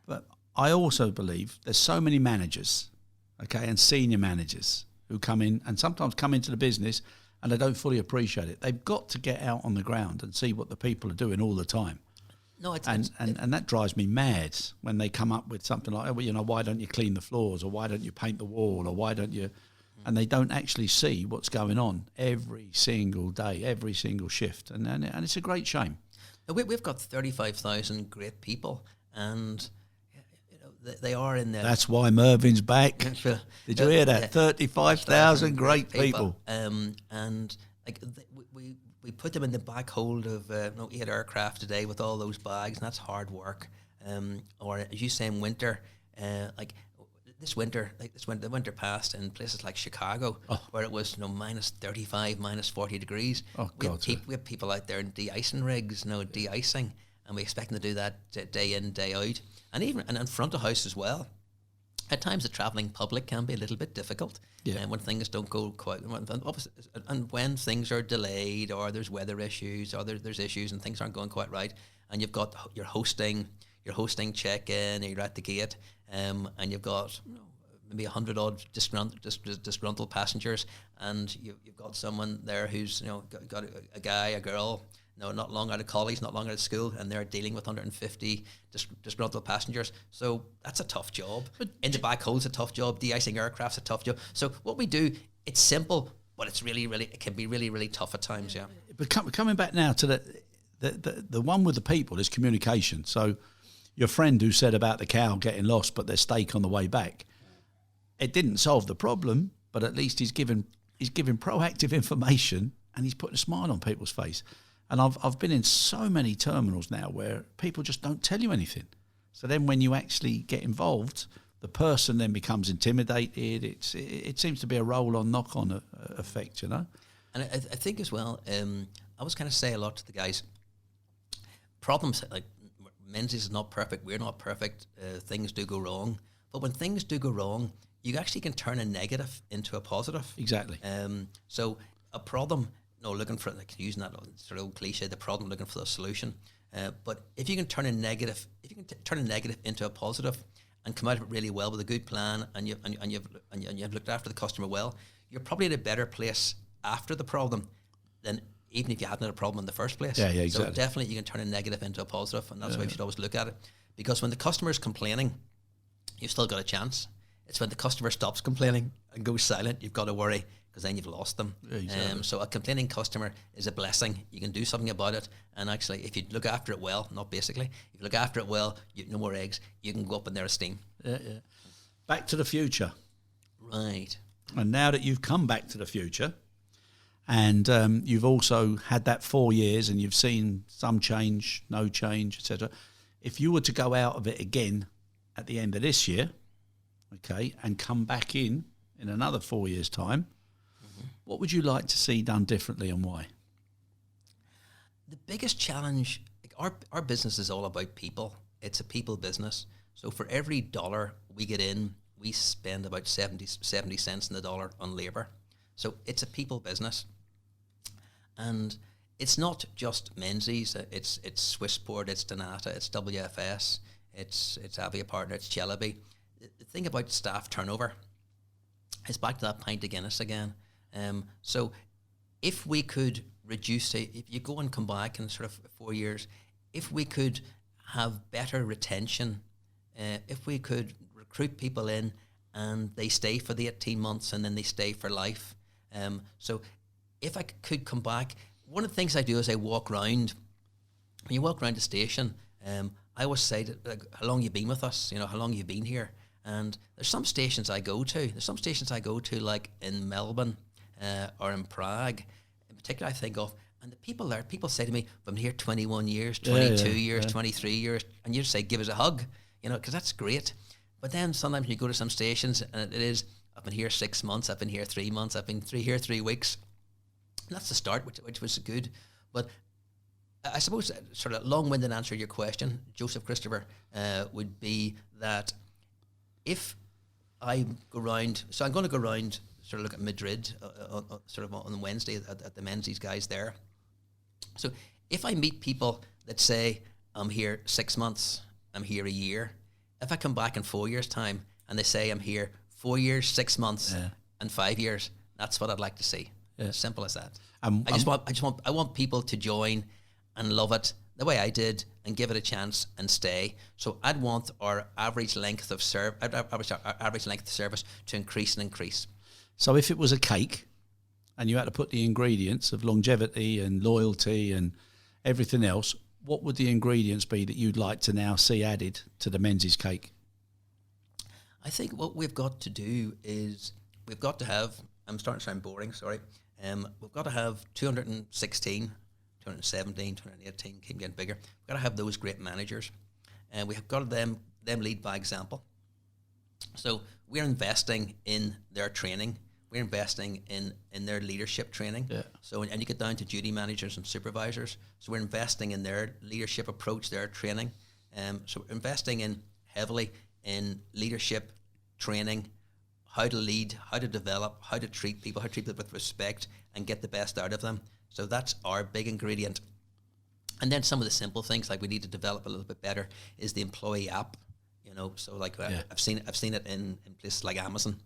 But I also believe there's so many managers, and senior managers who come in and sometimes come into the business and they don't fully appreciate it. They've got to get out on the ground and see what the people are doing all the time. No, and that drives me mad when they come up with something like, why don't you clean the floors, or why don't you paint the wall, or why don't you... And they don't actually see what's going on every single day, every single shift. And it's a great shame. We've got 35,000 great people, and they are in there. That's why Mervyn's back. Did you hear that? 35,000 great people. And like we put them in the back hold of 8 aircraft today with all those bags, and that's hard work. Or as you say, in winter, the winter passed in places like Chicago, where it was minus 35, minus 40 degrees. We have people out there in de-icing rigs, de-icing, and we expect them to do that day in, day out, and even in front of house as well. At times, the travelling public can be a little bit difficult, and when things don't go quite, and when things are delayed, or there's weather issues, or there's issues and things aren't going quite right, and you've got your hosting check-in, or you're at the gate, and you've got maybe 100 odd disgruntled passengers, and you've got someone there who's got a guy, a girl, not long out of college, not long out of school, and they're dealing with 150 disgruntled passengers. So that's a tough job. But in the back hold's a tough job. De-icing aircraft's a tough job. So what we do, it's simple, but it's it can be really, really tough at times. Yeah. But coming back now to the one with the people is communication. So your friend who said about the cow getting lost, but their steak on the way back, it didn't solve the problem, but at least he's giving proactive information, and he's putting a smile on people's face. And I've been in so many terminals now where people just don't tell you anything. So then when you actually get involved, the person then becomes intimidated. It seems to be a roll-on, knock-on effect, And I think as well, I always kind of say a lot to the guys, problems like Menzies is not perfect, we're not perfect, things do go wrong. But when things do go wrong, you actually can turn a negative into a positive. Exactly. So a problem, looking for, using that sort of old cliche, the problem looking for the solution. But if you can turn a negative into a positive, and come out of it really well with a good plan, and you've looked after the customer well, you're probably in a better place after the problem than even if you hadn't had a problem in the first place. Yeah, exactly. So definitely you can turn a negative into a positive, and that's why you should always look at it. Because when the customer is complaining, you've still got a chance. It's when the customer stops complaining and goes silent, you've got to worry, because then you've lost them. Yeah, exactly. So a complaining customer is a blessing. You can do something about it, and actually, if you look after it well, not basically, if you look after it well, no more eggs, you can go up in their esteem. Yeah. Back to the future. Right. And now that you've come back to the future, and you've also had that 4 years, and you've seen some change, no change, etc. If you were to go out of it again at the end of this year, and come back in another 4 years' time, what would you like to see done differently, and why? The biggest challenge, our business is all about people. It's a people business. So for every dollar we get in, we spend about 70 cents in the dollar on labour. So it's a people business. And it's not just Menzies, it's Swissport, it's Donata, it's WFS, it's Avia Partner, it's Chellaby. The thing about staff turnover is back to that pint of Guinness again. So if we could reduce it, if you go and come back in sort of 4 years, if we could have better retention, if we could recruit people in and they stay for the 18 months and then they stay for life. So if I could come back, one of the things I do is I walk around. When you walk around the station, I always say, like, how long you been with us? You know, how long you been here? And there's some stations I go to. There's some stations I go to, like in Melbourne or in Prague, in particular. I think of, and the people there. People say to me, "I've been here 21 years, 22 years, 23 years," and you just say, "Give us a hug," you know, because that's great. But then sometimes you go to some stations and it is, "I've been here 6 months. I've been here 3 months. I've been here 3 weeks." And that's the start, which was good. But I suppose sort of long-winded answer to your question, Joseph Christopher, would be that if I go around, so I'm going to go around, sort of look at Madrid, sort of on Wednesday at the Menzies guys there. So if I meet people that say, "I'm here 6 months, I'm here a year," if I come back in 4 years' time and they say, "I'm here 4 years, 6 months, and 5 years," that's what I'd like to see. Yeah. Simple as that. I want people to join and love it the way I did and give it a chance and stay. So I'd want our average length of average length of service to increase and increase. So if it was a cake and you had to put the ingredients of longevity and loyalty and everything else, what would the ingredients be that you'd like to now see added to the Menzies cake? I think what we've got to do is we've got to have, I'm starting to sound boring, sorry. We've got to have 216, 217, 218, keep getting bigger. We've got to have those great managers. And we have got them lead by example. So we're investing in their training. We're investing in their leadership training. Yeah. So, and you get down to duty managers and supervisors. So we're investing in their leadership approach, their training. So we're investing in heavily in leadership training, how to lead, how to develop, how to treat people with respect and get the best out of them. So that's our big ingredient. And then some of the simple things like we need to develop a little bit better is the employee app. You know, so like I've seen it in places like Amazon,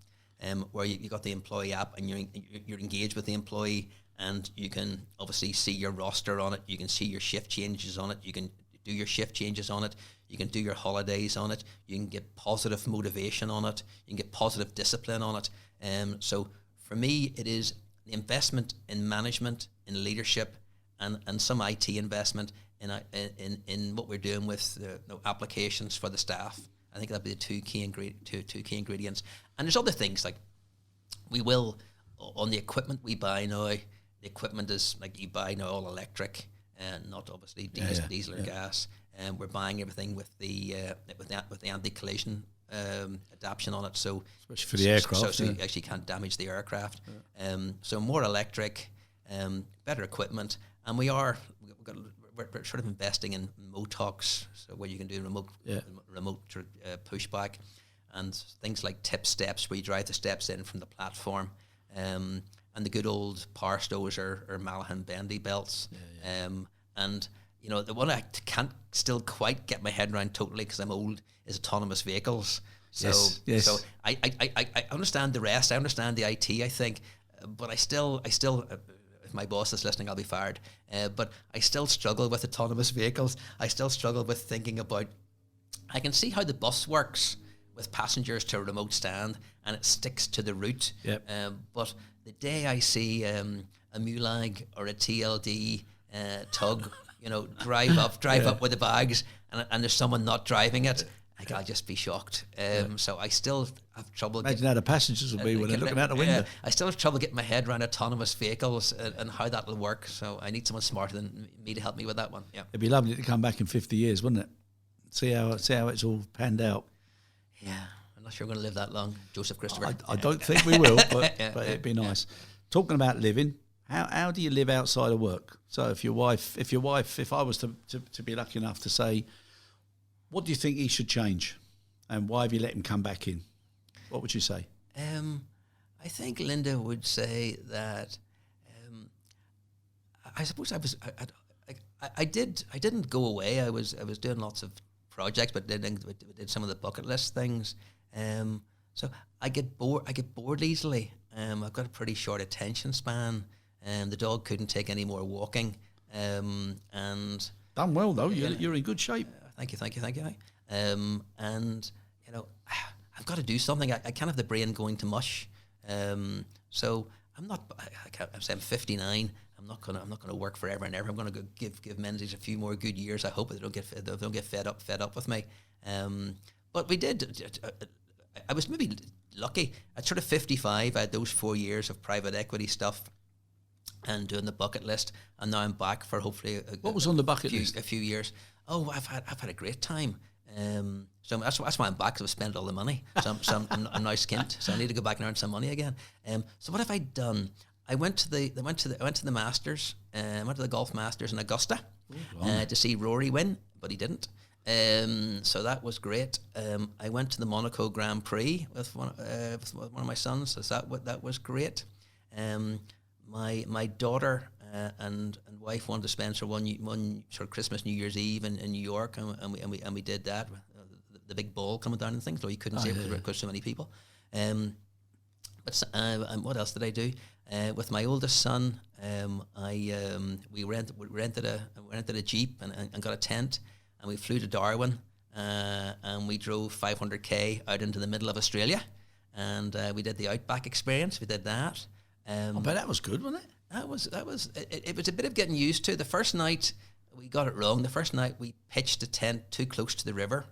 where you got the employee app and you're engaged with the employee and you can obviously see your roster on it. You can see your shift changes on it. You can do your shift changes on it. You can do your holidays on it. You can get positive motivation on it. You can get positive discipline on it. So for me, it is the investment in management, in leadership, and some IT investment in what we're doing with applications for the staff. I think that'd be the two key ingredients. And there's other things like we will on the equipment we buy now. The equipment is like you buy now all electric and not obviously diesel or gas. And we're buying everything with the anti-collision adaptation on it. So especially for the aircraft, so you actually can't damage the aircraft. Yeah. So more electric, better equipment, and we're sort of investing in Motox, so where you can do remote pushback, and things like tip steps where you drive the steps in from the platform, and the good old Power Stows or Malahan bendy belts, and you know the one I can't still quite get my head around totally because I'm old is autonomous vehicles. So so I understand the rest. I understand the IT. I think, but I still. If my boss is listening, I'll be fired. But I still struggle with autonomous vehicles. I still struggle with thinking about. I can see how the bus works with passengers to a remote stand, and it sticks to the route. Yep. But the day I see a Mulag or a TLD tug, you know, drive up with the bags, and there's someone not driving it. I'll just be shocked. So I still have trouble. Imagine how the passengers will be when they're looking out the window. I still have trouble getting my head around autonomous vehicles and how that will work. So I need someone smarter than me to help me with that one. Yeah, it'd be lovely to come back in 50 years, wouldn't it? See how it's all panned out. Yeah, I'm not sure we're going to live that long, Joseph Christopher. I don't think we will, but it'd be nice. Talking about living, how do you live outside of work? So if I was to be lucky enough to say, what do you think he should change, and why have you let him come back in? What would you say? I think Linda would say that. I suppose I didn't go away. I was doing lots of projects, but did some of the bucket list things. So I get bored easily. I've got a pretty short attention span. The dog couldn't take any more walking. And Done well though. You're in good shape. Thank you. And you know, I've got to do something. I can't have the brain going to mush. So I'm not. I'm 59. I'm not gonna work forever and ever. I'm gonna go give Menzies a few more good years. I hope they don't get fed up with me. But we did. I was maybe lucky. At sort of 55, I had those 4 years of private equity stuff and doing the bucket list, and now I'm back for hopefully. What was on the bucket list? A few years. Oh, I've had a great time. So that's why I'm back. Because I've spent all the money. So I'm now skint. So I need to go back and earn some money again. So what have I done? I went to the Masters. I went to the Golf Masters in Augusta to see Rory win, but he didn't. So that was great. I went to the Monaco Grand Prix with one of my sons. So that was great. My daughter and wife wanted to spend one sort of Christmas, New Year's Eve in New York, and we did that. The big ball coming down and things, though you couldn't see it because so many people. But what else did I do? With my oldest son, we rented a Jeep and got a tent, and we flew to Darwin, and we drove 500k out into the middle of Australia, and we did the Outback experience. We did that. But that was good, wasn't it? It was a bit of getting used to. The first night we got it wrong. The first night we pitched the tent too close to the river,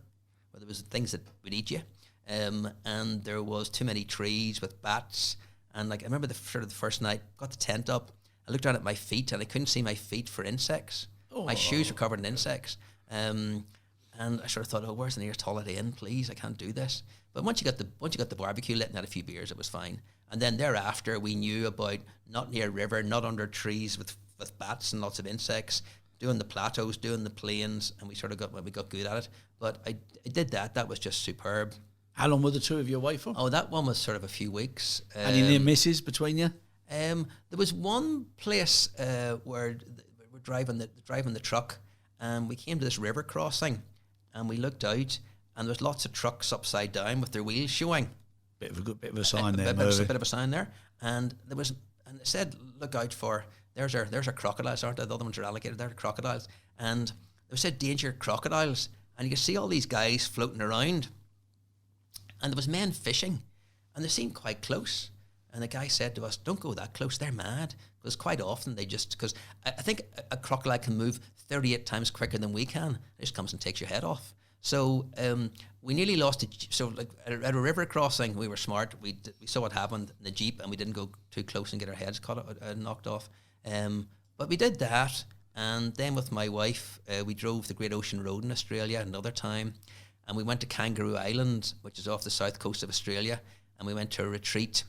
where there was things that would eat you, and there was too many trees with bats. And like I remember the first night, got the tent up. I looked down at my feet and I couldn't see my feet for insects. Oh. My shoes were covered in insects. And I sort of thought, oh, where's the nearest Holiday Inn, please? I can't do this. But once you got the barbecue lit and had a few beers, it was fine. And then thereafter, we knew about not near a river, not under trees with bats and lots of insects, doing the plateaus, doing the plains, and we got good at it. But I did that. That was just superb. How long were the two of you away for? Oh, that one was sort of a few weeks. Any near misses between you? There was one place where we're driving the truck, and we came to this river crossing, and we looked out, and there was lots of trucks upside down with their wheels showing. Bit of a sign there. A bit of a sign there, and it said, "Look out for there's our crocodiles, aren't they? The other ones are alligators. They're crocodiles." And they said, "Danger, crocodiles!" And you could see all these guys floating around, and there was men fishing, and they seemed quite close. And the guy said to us, "Don't go that close. They're mad." Because quite often because I think a crocodile can move 38 times quicker than we can. It just comes and takes your head off. So we nearly lost it. So like at a river crossing, we were smart. We saw what happened in the Jeep, and we didn't go too close and get our heads knocked off. But we did that, and then with my wife, we drove the Great Ocean Road in Australia another time, and we went to Kangaroo Island, which is off the south coast of Australia, and we went to a retreat,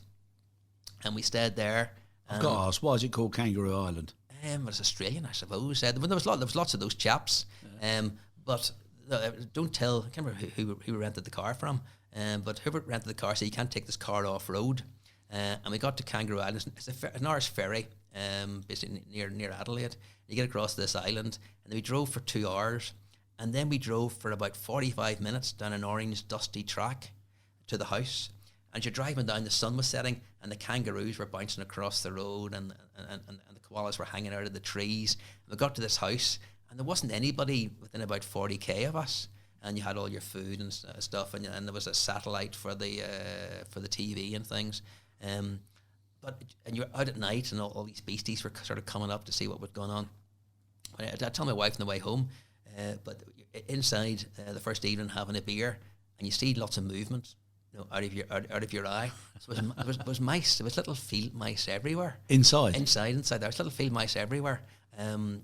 and we stayed there. I've got to ask, why is it called Kangaroo Island? It's Australian, I suppose. There was lots of those chaps, but. Don't tell. I can't remember who we rented the car from, but whoever rented the car said you can't take this car off road. And we got to Kangaroo Island. It's an hour's ferry, basically near Adelaide. You get across this island, and then we drove for 2 hours, and then we drove for about 45 minutes down an orange dusty track to the house. And you're driving down, the sun was setting, and the kangaroos were bouncing across the road, and the koalas were hanging out of the trees. And we got to this house, and there wasn't anybody within about 40k of us, and you had all your food and stuff, and there was a satellite for the TV and things. But you're out at night, and all these beasties were sort of coming up to see what was going on. I tell my wife on the way home, but inside the first evening having a beer, and you see lots of movement, out of your eye. So it was mice. There was little field mice everywhere. Inside. There was little field mice everywhere. And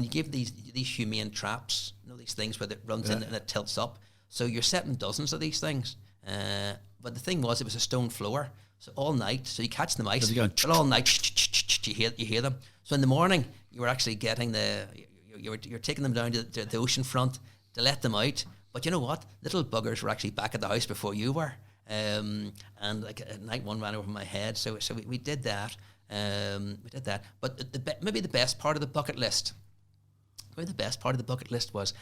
you give these humane traps, these things where it runs in and it tilts up. So you're setting dozens of these things. But the thing was, it was a stone floor. So all night, so you catch the mice, but all night, you hear them. So in the morning, you were actually getting you're taking them down to the ocean front to let them out. But you know what? Little buggers were actually back at the house before you were. And like at night, one ran over my head. So we did that. We did that. But maybe the best part of the bucket list. Maybe the best part of the bucket list was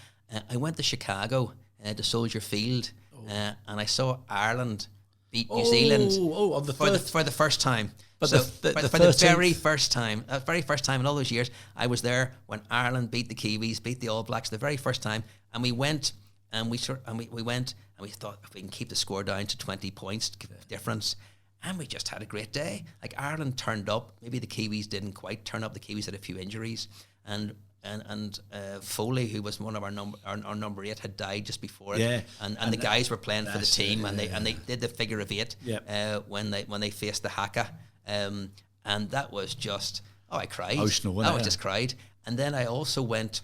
I went to Chicago to Soldier Field, and I saw Ireland beat New Zealand for the first time. But so for the very first time in all those years, I was there when Ireland beat the Kiwis, beat the All Blacks, the very first time, and we went and we thought if we can keep the score down to 20 points difference, and we just had a great day. Like Ireland turned up, maybe the Kiwis didn't quite turn up. The Kiwis had a few injuries, and Foley, who was one of our number 8, had died just before it. Yeah, and the guys were playing for the team, and they did the figure of 8 when they faced the Haka, and that was just I cried. Emotional, wasn't it? I just cried. And then I also went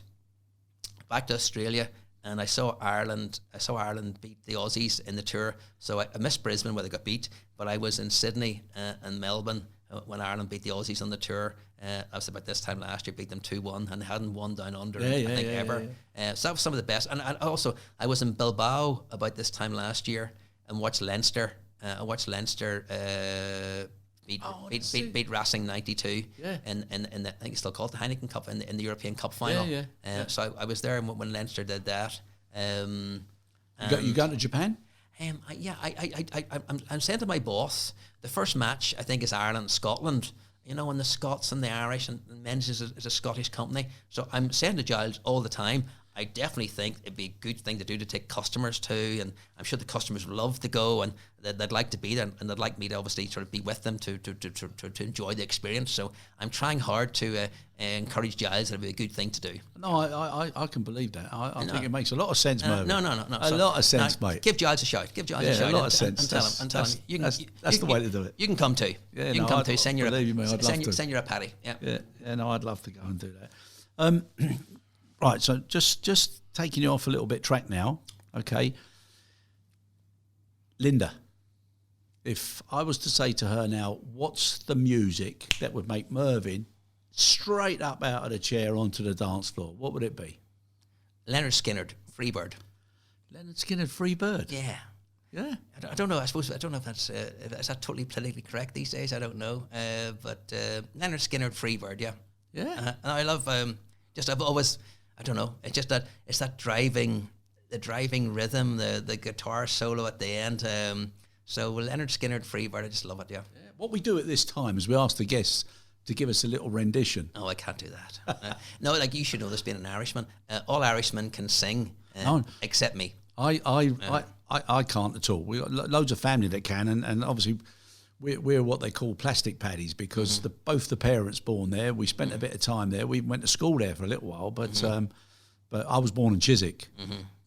back to Australia, and I saw Ireland beat the Aussies in the tour. So I missed Brisbane where they got beat, but I was in Sydney and Melbourne when Ireland beat the Aussies on the tour. I was about this time last year, beat them 2-1, and they hadn't won down under, ever. So that was some of the best. And also, I was in Bilbao about this time last year and watched Leinster. Beat Racing 92 in the, I think it's still called the Heineken Cup in the European Cup final. So I was there when Leinster did that. You going to Japan? I'm saying to my boss, the first match I think is Ireland-Scotland. You know, and the Scots and the Irish and Menzies is a Scottish company. So I'm saying to Giles all the time, I definitely think it'd be a good thing to do to take customers to, and I'm sure the customers would love to go, and they'd like to be there, and they'd like me to obviously sort of be with them to enjoy the experience. So I'm trying hard to encourage Giles that it'd be a good thing to do. No, I can believe that. I think it makes a lot of sense, Mervyn. No. A lot of sense, mate. Give Giles a shout. Give Giles a shout. A lot of sense. And tell him. That's the way to do it. You can come too. Yeah, you can come too. Send you a patty. Yeah, I'd love to go and do that. Right, so just taking you off a little bit track now, okay. Linda, if I was to say to her now, what's the music that would make Mervyn straight up out of the chair onto the dance floor, what would it be? Leonard Skinner, Freebird. Leonard Skinner, Freebird? Yeah. Yeah. I don't know. I don't know if that's is that totally politically correct these days. I don't know. But Leonard Skinner, Freebird. Yeah. Yeah. And I love I've always. I don't know. It's just that the driving rhythm, the guitar solo at the end. So Leonard Skinner, Freebird. I just love it. Yeah. What we do at this time is we ask the guests to give us a little rendition. Oh, I can't do that. No, like you should know this being an Irishman. All Irishmen can sing, except me. I can't at all. We got loads of family that can, and obviously we're what they call plastic paddies because both the parents born there. We spent a bit of time there. We went to school there for a little while, but I was born in Chiswick,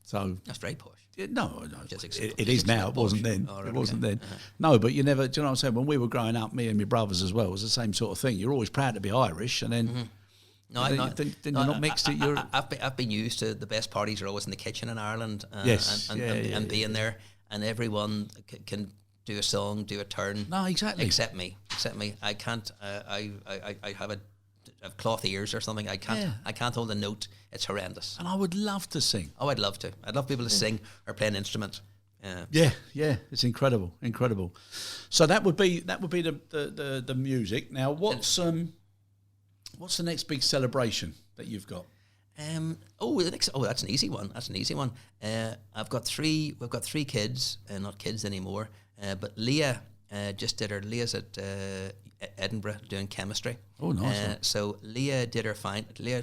so that's very posh. No, it is now. It wasn't then. It wasn't then. No, but you never. Do you know what I'm saying? When we were growing up, me and my brothers as well, it was the same sort of thing. You're always proud to be Irish, and then. Then you're not mixed. I've been used to the best parties are always in the kitchen in Ireland, and being there, and everyone can do a song, do a turn. No, exactly. Except me. I can't. I have cloth ears or something. I can't. I can't hold a note. It's horrendous. And I would love to sing. Oh, I'd love to. I'd love people to sing or play an instrument. Yeah. It's incredible. So that would be the music. Now, what's the next big celebration that you've got? That's an easy one. We've got three kids, not kids anymore. But Leah Leah's at Edinburgh doing chemistry. Oh, nice. So Leah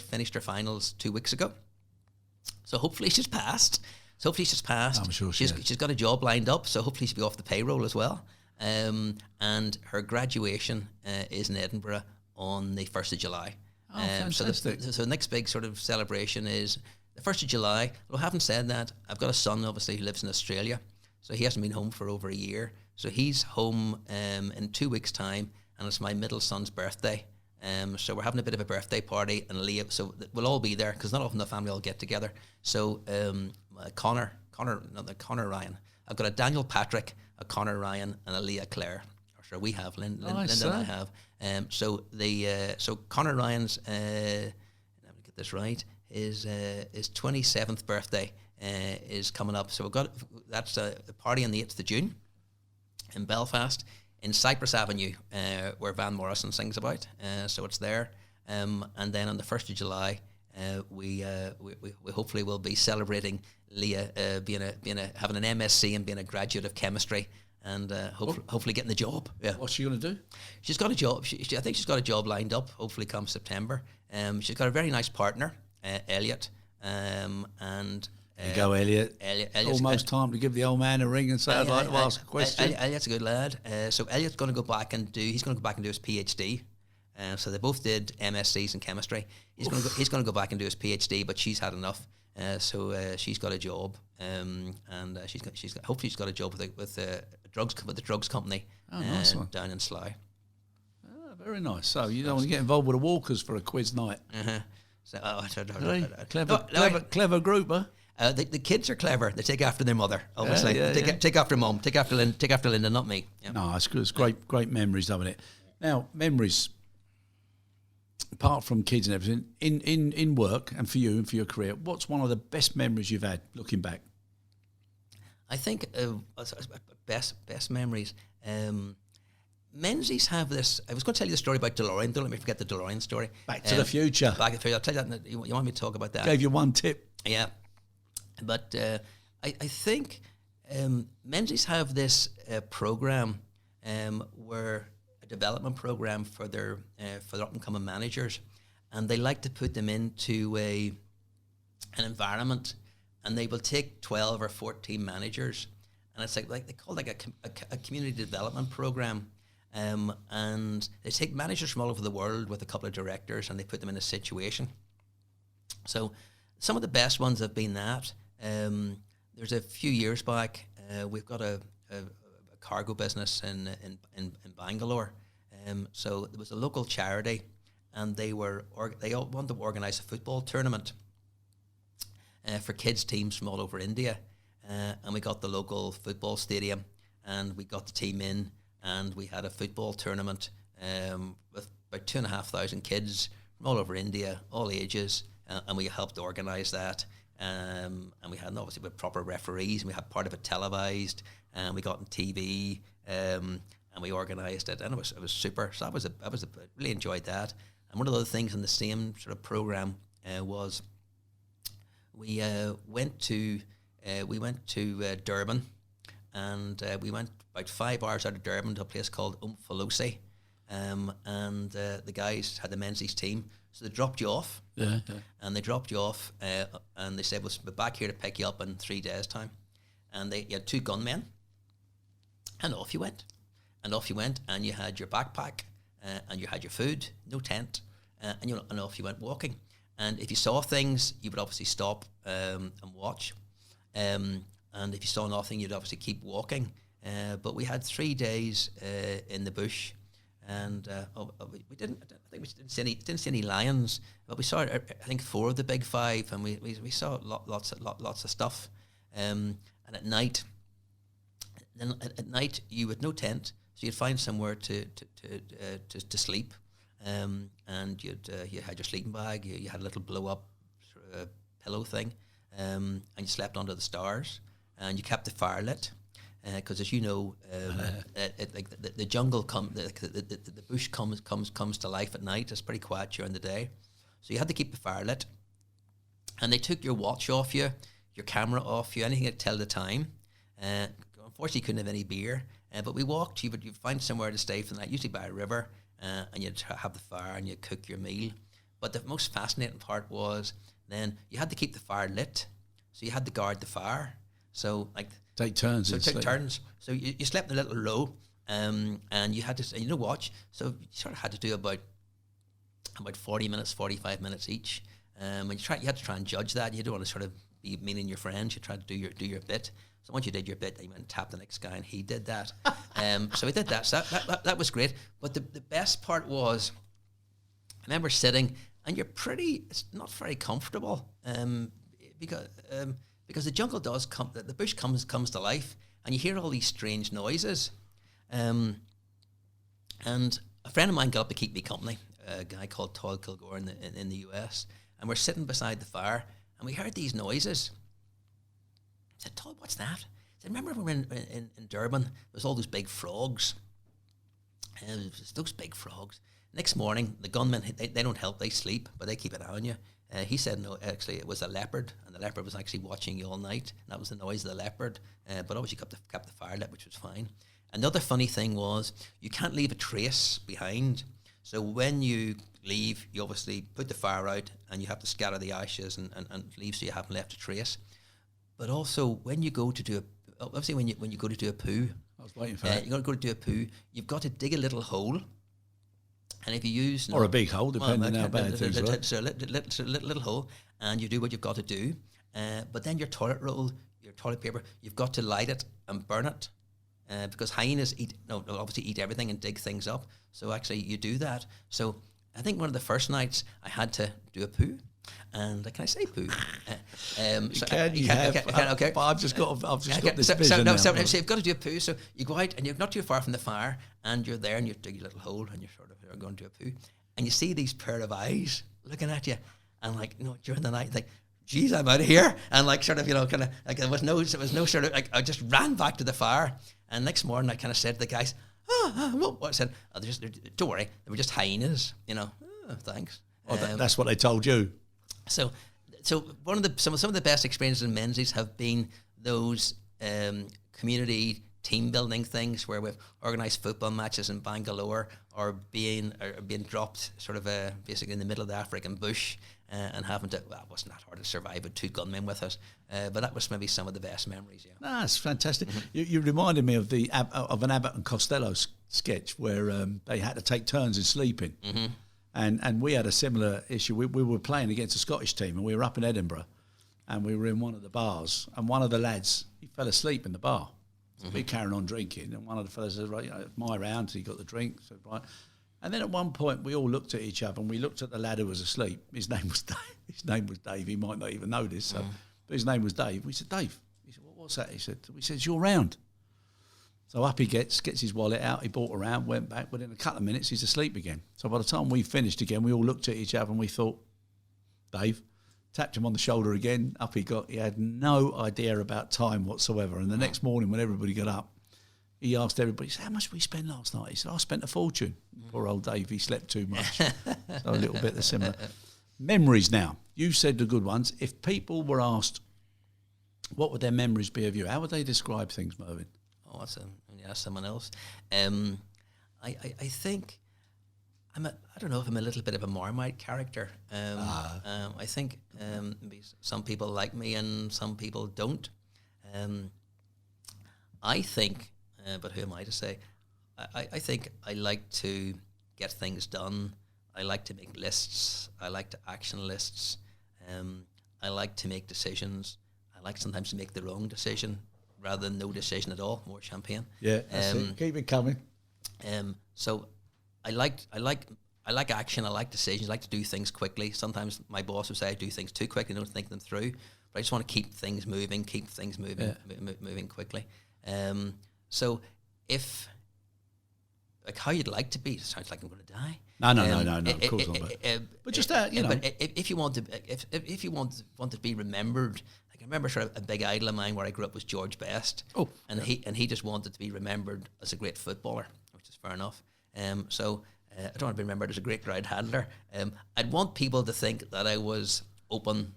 finished her finals 2 weeks ago. So hopefully she's passed. I'm sure she's got a job lined up. So hopefully she'll be off the payroll as well. And her graduation is in Edinburgh on the 1st of July. Oh, fantastic. So the next big sort of celebration is the 1st of July. Well, having said that, I've got a son, obviously, who lives in Australia. So he hasn't been home for over a year. So he's home in 2 weeks' time, and it's my middle son's birthday. So we're having a bit of a birthday party, and Leah, so we'll all be there, because not often the family all get together. So Connor Ryan. I've got a Daniel Patrick, a Connor Ryan, and a Leah Claire. Or we have, Linda and I have. So Connor Ryan's, let me get this right, his 27th birthday is coming up. So that's a party on the 8th of June in Belfast, in Cypress Avenue, where Van Morrison sings about. So it's there. And then on the 1st of July, we hopefully will be celebrating Leah having an MSc and being a graduate of chemistry, and hopefully getting the job. Yeah. What's she going to do? She's got a job. I think she's got a job lined up. Hopefully, come September. She's got a very nice partner, Elliot, and. There you go, Elliot. Almost time to give the old man a ring and say, I'd like to ask a question. Elliot's a good lad. So Elliot's going to go back and do his PhD. So they both did MScs in chemistry. He's going to go back and do his PhD, but she's had enough. So she's got a job, and hopefully she's got a job with the drugs company. Oh, nice one. Down in Slough. Oh, very nice. So you don't want to get involved with the Walkers for a quiz night. Uh-huh. So, Clever group, huh? The kids are clever. They take after their mother, obviously. Take after mum. Take after Linda, not me. Yeah. No, it's good. It's great memories, haven't it? Now, memories. Apart from kids and everything, in work and for you and for your career, what's one of the best memories you've had looking back? I think best memories. Menzies have this. I was going to tell you the story about DeLorean. Don't let me forget the DeLorean story. Back to the Future. Back to the Future. I'll tell you that. You want me to talk about that? Gave you one tip. Yeah. But I think Menzies have this program where a development program for their up and coming managers, and they like to put them into an environment, and they will take 12 or 14 managers, and it's like they call it like a community development program, and they take managers from all over the world with a couple of directors, and they put them in a situation. So some of the best ones have been that. There's a few years back, we've got a cargo business in Bangalore. So there was a local charity, and they all wanted to organise a football tournament for kids teams from all over India. And we got the local football stadium, and we got the team in, and we had a football tournament with about 2,500 kids from all over India, all ages, and we helped organise that. And we had obviously with proper referees, and we had part of it televised, and we got on TV, and we organised it, and it was super. So I really enjoyed that. And one of the other things in the same sort of program was we went to Durban, and we went about 5 hours out of Durban to a place called Umfolosi, and the guys had the Menzies team. So they dropped you off, and they dropped you off, and they said, we'll be back here to pick you up in 3 days' time. And you had 2 gunmen, and off you went. And you had your backpack, and you had your food, no tent, and off you went walking. And if you saw things, you would obviously stop and watch. And if you saw nothing, you'd obviously keep walking. But we had 3 days in the bush. And we didn't see any lions, but we saw I think 4 of the big 5, and we saw lots of stuff. And at night, you had no tent, so you'd find somewhere to sleep. And you had your sleeping bag, you had a little blow up sort of pillow thing, and you slept under the stars, and you kept the fire lit. Because as you know, the jungle the bush comes to life at night. It's pretty quiet during the day, so you had to keep the fire lit. And they took your watch off you, your camera off you, anything to tell the time. Unfortunately, you couldn't have any beer, but we walked. You'd find somewhere to stay for the night, usually by a river, and you'd have the fire and you'd cook your meal. But the most fascinating part was then you had to keep the fire lit, so you had to guard the fire. So take turns. So you slept a little low, and you had to watch. So you sort of had to do about 40 minutes, 45 minutes each. And you had to try and judge that. You don't want to sort of be meaning your friends. You try to do your bit. So once you did your bit, then you went and tapped the next guy, and he did that. So we did that. So that was great. But the best part was, I remember sitting, and it's not very comfortable, because the jungle does come, the bush comes to life, and you hear all these strange noises. And a friend of mine got up to keep me company, a guy called Todd Kilgore in the US, and we're sitting beside the fire, and we heard these noises. said, Todd, what's that? I said, remember when we were in Durban, there was all those big frogs. And those big frogs. Next morning, the gunmen, they don't help, they sleep, but they keep an eye on you. He said, no, actually, it was a leopard, and the leopard was actually watching you all night, and that was the noise of the leopard. But obviously, kept the fire lit, which was fine. Another funny thing was, you can't leave a trace behind. So when you leave, you obviously put the fire out, and you have to scatter the ashes and leave so you haven't left a trace. But also, when you go to do when you go to do a poo, I was waiting for that. You're going to go to do a poo, you've got to dig a little hole. And if you use... Or a big hole, depending on how bad things were. So a little hole, and you do what you've got to do. But then your toilet roll, your toilet paper, you've got to light it and burn it. Because hyenas obviously eat everything and dig things up. So actually you do that. So I think one of the first nights I had to do a poo. And can I say poo? Okay. But I've just got this vision now. So you've got to do a poo. So you go out and you're not too far from the fire, and you're there and you dig your little hole and you're sort of going to do a poo, and you see these pair of eyes looking at you, and during the night, like, geez, I'm out of here, and there was no sort of like, I just ran back to the fire, and next morning I kind of said to the guys, what? I said, don't worry, they were just hyenas, thanks. Oh, that's what they told you. So some of the best experiences in Menzies have been those community team building things where we've organised football matches in Bangalore, or being dropped sort of basically in the middle of the African bush and having to, well, it wasn't that hard to survive with 2 gunmen with us, but that was maybe some of the best memories. Yeah, that's fantastic. Mm-hmm. You reminded me of an Abbott and Costello sketch where they had to take turns in sleeping. Mm-hmm. And we had a similar issue. We were playing against a Scottish team, and we were up in Edinburgh, and we were in one of the bars, and one of the lads, he fell asleep in the bar. So we carried on drinking, and one of the fellas said, right, my round, so he got the drink. So, right. And then at one point, we all looked at each other, and we looked at the lad who was asleep. His name was Dave. He might not even know this, but his name was Dave. We said, Dave. He said, what's that? We said, it's your round. So up he gets his wallet out, he bought a round, went back, within a couple of minutes he's asleep again. So by the time we finished again, we all looked at each other and we thought, Dave, tapped him on the shoulder again, up he got. He had no idea about time whatsoever. And the next morning when everybody got up, he asked everybody, he said, how much did we spend last night? He said, I spent a fortune. Poor old Dave, he slept too much. So a little bit similar. Memories now. You said the good ones. If people were asked, what would their memories be of you? How would they describe things, Mervyn? Oh, that's someone else. I think I don't know if I'm a little bit of a Marmite character. I think some people like me and some people don't. I think, but who am I to say? I think I like to get things done. I like to make lists. I like to action lists. I like to make decisions. I like sometimes to make the wrong decision rather than no decision at all. More champagne. Yeah, that's it. Keep it coming. So I like action. I like decisions. I like to do things quickly. Sometimes my boss would say I do things too quickly, don't think them through. But I just want to keep things moving moving quickly. So if, like, how you'd like to be, it sounds like I'm going to die. No, of course not. But just that, But if you want to be remembered, like, I remember sort of a big idol of mine where I grew up was George Best. Oh, and he just wanted to be remembered as a great footballer, which is fair enough. So I don't want to be remembered as a great ground handler. I'd want people to think that I was open,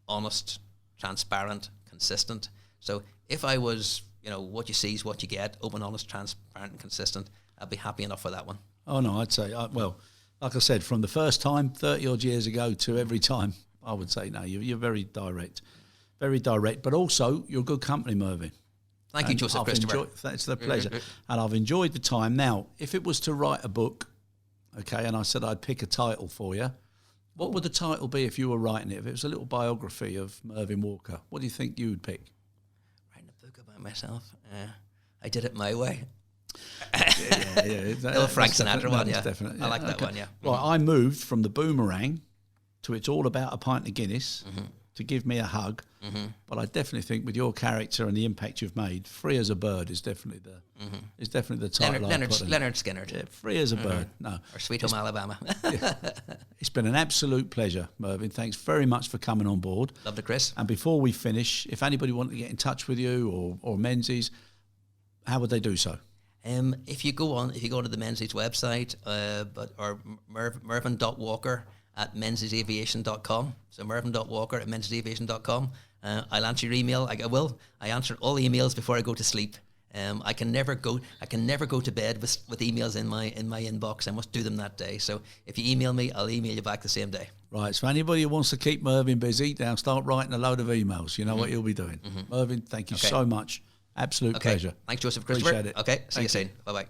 honest, transparent, consistent. So if I was, what you see is what you get, open, honest, transparent, and consistent, I'd be happy enough for that one. Oh, no, I'd say, like I said, from the first time, 30-odd years ago, to every time, I would say, no, you're very direct. Very direct, but also, you're good company, Mervyn. Thank you, Joseph Christopher. It's a pleasure. And I've enjoyed the time. Now, if it was to write a book, okay, and I said I'd pick a title for you, what would the title be if you were writing it? If it was a little biography of Mervyn Walker, what do you think you would pick? Writing a book about myself? I did it my way. Yeah. Frank Sinatra one, yeah. Definitely. I like that one, yeah. Well, I moved from the Boomerang to It's All About a Pint of Guinness to give me a hug. But I definitely think with your character and the impact you've made, Free as a Bird is definitely the title. Leonard Skinner. Yeah, Free as a Bird. No, or Sweet Home Alabama. it's been an absolute pleasure, Mervyn. Thanks very much for coming on board. Lovely, Chris. And before we finish, if anybody wanted to get in touch with you or Menzies, how would they do so? If you go to the Menzies website, or Mervyn.Walker at menziesaviation.com. So Mervyn.Walker at menziesaviation.com. I'll answer your email. I answer all emails before I go to sleep. I can never go to bed with emails in my inbox. I must do them that day. So if you email me, I'll email you back the same day. Right. So anybody who wants to keep Mervyn busy, now start writing a load of emails. You know what he'll be doing. Mervyn, thank you so much. Absolute pleasure. Thanks, Joseph. Christopher. Appreciate it. Okay. See you soon. Bye-bye.